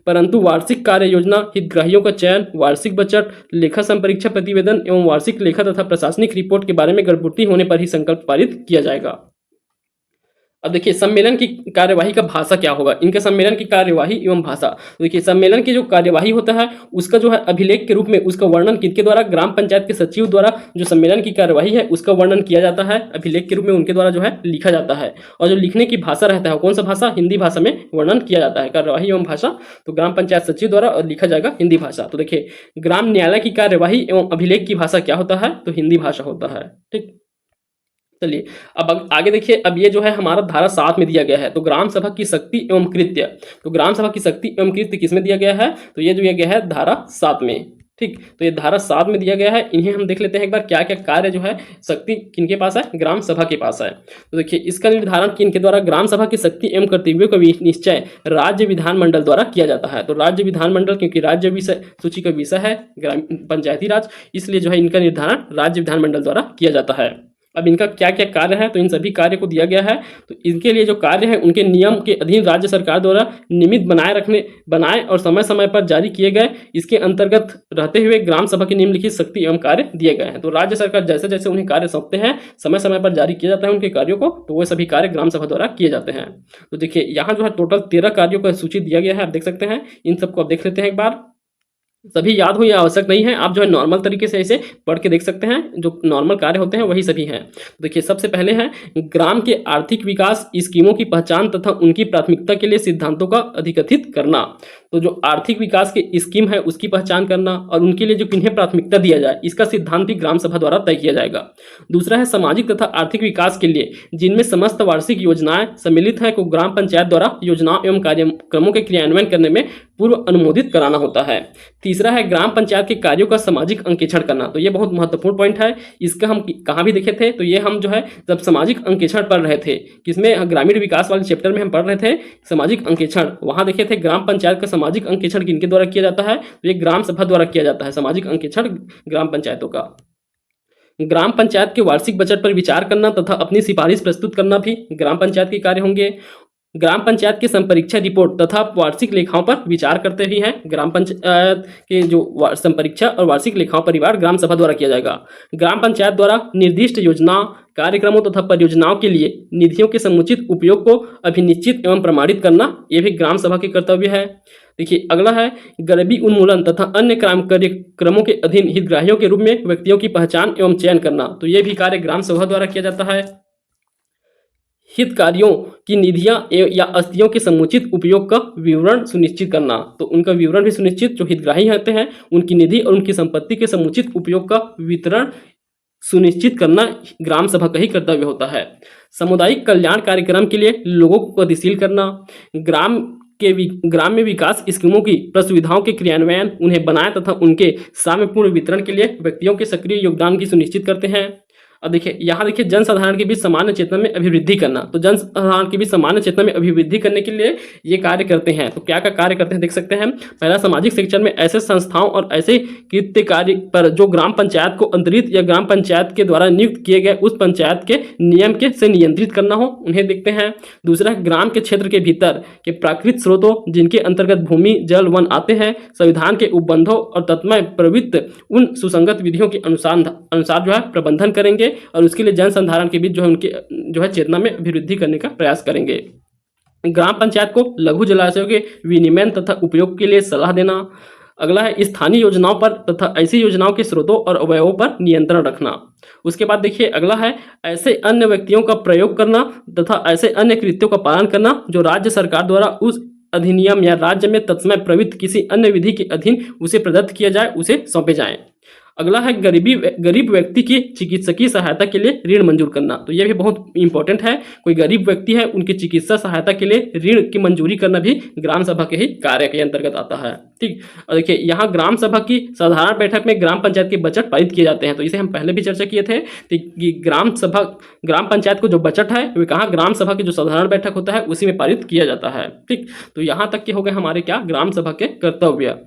परंतु वार्षिक कार्य योजना, हितग्राहियों का चयन, वार्षिक बजट, लेखा संपरीक्षा प्रतिवेदन एवं वार्षिक लेखा तथा प्रशासनिक रिपोर्ट के बारे में गढ़पूर्ति होने पर ही संकल्प पारित किया जाएगा। अब देखिए सम्मेलन की कार्यवाही का भाषा क्या होगा, इनके सम्मेलन की कार्यवाही एवं भाषा। तो देखिए सम्मेलन की जो कार्यवाही होता है उसका जो है अभिलेख के रूप में उसका वर्णन किसके द्वारा, ग्राम पंचायत के सचिव द्वारा जो सम्मेलन की कार्यवाही है उसका वर्णन किया जाता है, अभिलेख के रूप में उनके द्वारा जो है लिखा जाता है। और जो लिखने की भाषा रहता है कौन सा भाषा, हिंदी भाषा में वर्णन किया जाता है कार्यवाही एवं भाषा। तो ग्राम पंचायत सचिव द्वारा और लिखा जाएगा हिंदी भाषा। तो देखिए ग्राम न्यायालय की कार्यवाही एवं अभिलेख की भाषा क्या होता है, तो हिंदी भाषा होता है। ठीक, चलिए अब आगे देखिए। अब ये जो है हमारा धारा 7 में दिया गया है, तो ग्राम सभा की शक्ति एवं कृत्य। तो ग्राम सभा की शक्ति एवं कृत्य किसमें दिया गया है, तो ये जो दिया गया है धारा 7 में। ठीक, तो ये धारा 7 में दिया गया है। इन्हें हम देख लेते हैं एक बार, क्या क्या कार्य जो है शक्ति किनके पास है, ग्राम सभा के पास है। तो देखिए इसका निर्धारण किनके द्वारा, ग्राम सभा की शक्ति एवं कर्तव्यों का निश्चय राज्य विधानमंडल द्वारा किया जाता है। तो राज्य विधानमंडल, क्योंकि राज्य विषय सूची का विषय है ग्राम पंचायती राज, इसलिए जो है इनका निर्धारण राज्य विधानमंडल द्वारा किया जाता है। अब इनका क्या क्या कार्य है, तो इन सभी कार्य को दिया गया है। तो इनके लिए जो कार्य है उनके नियम के अधीन राज्य सरकार द्वारा नियमित बनाए और समय समय पर जारी किए गए, इसके अंतर्गत रहते हुए ग्राम सभा की निम्नलिखित शक्ति एवं कार्य दिए गए हैं। तो राज्य सरकार जैसे जैसे उन्हें कार्य सौंपते हैं, समय समय पर जारी किया जाता है उनके कार्यों को, तो वो सभी कार्य ग्राम सभा द्वारा किए जाते हैं। तो देखिए यहाँ जो है टोटल 13 कार्यों का सूची दिया गया है, आप देख सकते हैं। इन सबको आप देख लेते हैं एक बार, सभी याद हो या आवश्यक नहीं है, आप जो है नॉर्मल तरीके से इसे पढ़ के देख सकते हैं। जो नॉर्मल कार्य होते हैं वही सभी हैं। देखिए सबसे पहले है ग्राम के आर्थिक विकास स्कीमों की पहचान तथा उनकी प्राथमिकता के लिए सिद्धांतों का अधिकथित करना। तो जो आर्थिक विकास की स्कीम है उसकी पहचान करना और उनके लिए जो किन्हें प्राथमिकता दिया जाए इसका सिद्धांत भी ग्राम सभा द्वारा तय किया जाएगा। दूसरा है सामाजिक तथा आर्थिक विकास के लिए जिनमें समस्त वार्षिक योजनाएं सम्मिलित है को ग्राम पंचायत द्वारा योजनाओं एवं कार्यक्रमों के क्रियान्वयन करने में पूर्व अनुमोदित कराना होता है। तीसरा है ग्राम पंचायत के कार्यों का सामाजिक अंकेक्षण करना। तो ये बहुत महत्वपूर्ण पॉइंट है। इसका हम कहाँ भी देखे थे, तो ये हम जो है जब सामाजिक अंकेक्षण पढ़ रहे थे, किसमें, ग्रामीण विकास वाले चैप्टर में हम पढ़ रहे थे सामाजिक अंकेक्षण, वहां देखे थे ग्राम पंचायत का सामाजिक अंकेक्षण किनके द्वारा किया जाता है, तो ये ग्राम सभा द्वारा किया जाता है सामाजिक अंकेक्षण ग्राम पंचायतों का। ग्राम पंचायत के वार्षिक बजट पर विचार करना तथा अपनी सिफारिश प्रस्तुत करना भी ग्राम पंचायत के कार्य होंगे। ग्राम पंचायत के संपरीक्षा रिपोर्ट तथा वार्षिक लेखाओं पर विचार करते ही हैं ग्राम पंचायत के जो संपरीक्षा और वार्षिक लेखाओं पर विचार ग्राम सभा द्वारा किया जाएगा। ग्राम पंचायत द्वारा निर्दिष्ट योजना कार्यक्रमों तथा परियोजनाओं के लिए निधियों के समुचित उपयोग को अभिनिश्चित एवं प्रमाणित करना, यह भी ग्राम सभा के कर्तव्य है। देखिए अगला है गरीबी उन्मूलन तथा अन्य कार्यक्रमों के अधीन हितग्राहियों के रूप में व्यक्तियों की पहचान एवं चयन करना। तो यह भी कार्य ग्राम सभा द्वारा किया जाता है। हितकारियों की निधियां या अस्थियों के समुचित उपयोग का विवरण सुनिश्चित करना। तो उनका विवरण भी सुनिश्चित, जो हितग्राही होते हैं उनकी निधि और उनकी संपत्ति के समुचित उपयोग का वितरण सुनिश्चित करना ग्राम सभा का ही कर्तव्य होता है। सामुदायिक कल्याण कार्यक्रम के लिए लोगों को गतिशील करना। ग्राम में विकास स्कीमों की सुविधाओं के क्रियान्वयन, उन्हें बनाए तथा उनके साम्यपूर्ण वितरण के लिए व्यक्तियों के सक्रिय योगदान की सुनिश्चित करते हैं। अब देखिए यहाँ देखिए जनसाधारण के बीच सामान्य चेतना में अभिवृद्धि करना। तो जनसाधारण के बीच सामान्य चेतना में अभिवृद्धि करने के लिए ये कार्य करते हैं। तो क्या क्या कार्य करते हैं देख सकते हैं। पहला, सामाजिक शिक्षण में ऐसे संस्थाओं और ऐसे कृत्य कार्य पर जो ग्राम पंचायत को अंतरित या ग्राम पंचायत के द्वारा नियुक्त किए गए उस पंचायत के नियम के से नियंत्रित करना हो, उन्हें देखते हैं। दूसरा, ग्राम के क्षेत्र के भीतर के प्राकृतिक स्रोतों जिनके अंतर्गत भूमि जल वन आते हैं, संविधान के उपबंधों और तत्मय प्रवृत्त उन सुसंगत विधियों के अनुसार जो है प्रबंधन करेंगे और उसके लिए जन संधारण के बीच जो है उनके जो है चेतना में अभिवृद्धि करने का प्रयास करेंगे। ग्राम पंचायत को लघु जलाशयों के विनियमन तथा उपयोग के लिए सलाह देना। अगला है स्थानीय योजनाओं पर तथा ऐसी योजनाओं के स्रोतों और अवयवों पर नियंत्रण रखना। उसके बाद देखिए अगला है ऐसे अन्य व्यक्तियों का प्रयोग करना तथा ऐसे अन्य कृत्यों का पालन करना जो राज्य सरकार द्वारा उस अधिनियम या राज्य में तत्समय प्रवृत्त किसी अन्य विधि के अधीन उसे प्रदत्त किया जाए, उसे सौंपे जाएं। अगला है गरीब व्यक्ति की चिकित्सकीय सहायता के लिए ऋण मंजूर करना। तो यह भी बहुत इंपॉर्टेंट है। कोई गरीब व्यक्ति है उनकी चिकित्सा सहायता के लिए ऋण की मंजूरी करना भी ग्राम सभा के ही कार्य के अंतर्गत आता है। ठीक, और देखिए यहाँ ग्राम सभा की साधारण बैठक में ग्राम पंचायत के बजट पारित किए जाते हैं। तो इसे हम पहले भी चर्चा किए थे कि ग्राम पंचायत को जो बजट है वे कहाँ, ग्राम सभा की जो साधारण बैठक होता है उसी में पारित किया जाता है। ठीक, तो यहाँ तक के हो गए हमारे क्या, ग्राम सभा के कर्तव्य।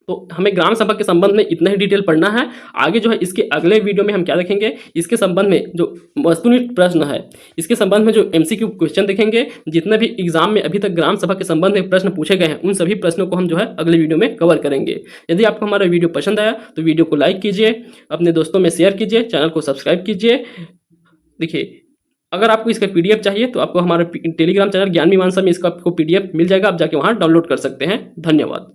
तो हमें ग्राम सभा के संबंध में इतना ही डिटेल पढ़ना है। आगे जो है इसके अगले वीडियो में हम क्या देखेंगे, इसके संबंध में जो वस्तुनिष्ठ प्रश्न है, इसके संबंध में जो एमसीक्यू क्वेश्चन देखेंगे। जितने भी एग्जाम में अभी तक ग्राम सभा के संबंध में प्रश्न पूछे गए हैं उन सभी प्रश्नों को हम जो है अगले वीडियो में कवर करेंगे। यदि आपको हमारा वीडियो पसंद आया तो वीडियो को लाइक कीजिए, अपने दोस्तों में शेयर कीजिए, चैनल को सब्सक्राइब कीजिए। देखिए अगर आपको इसका पीडीएफ चाहिए तो आपको हमारे टेलीग्राम चैनल ज्ञान मीमांसा में इसका आपको पीडीएफ मिल जाएगा, आप जाके वहाँ डाउनलोड कर सकते हैं। धन्यवाद।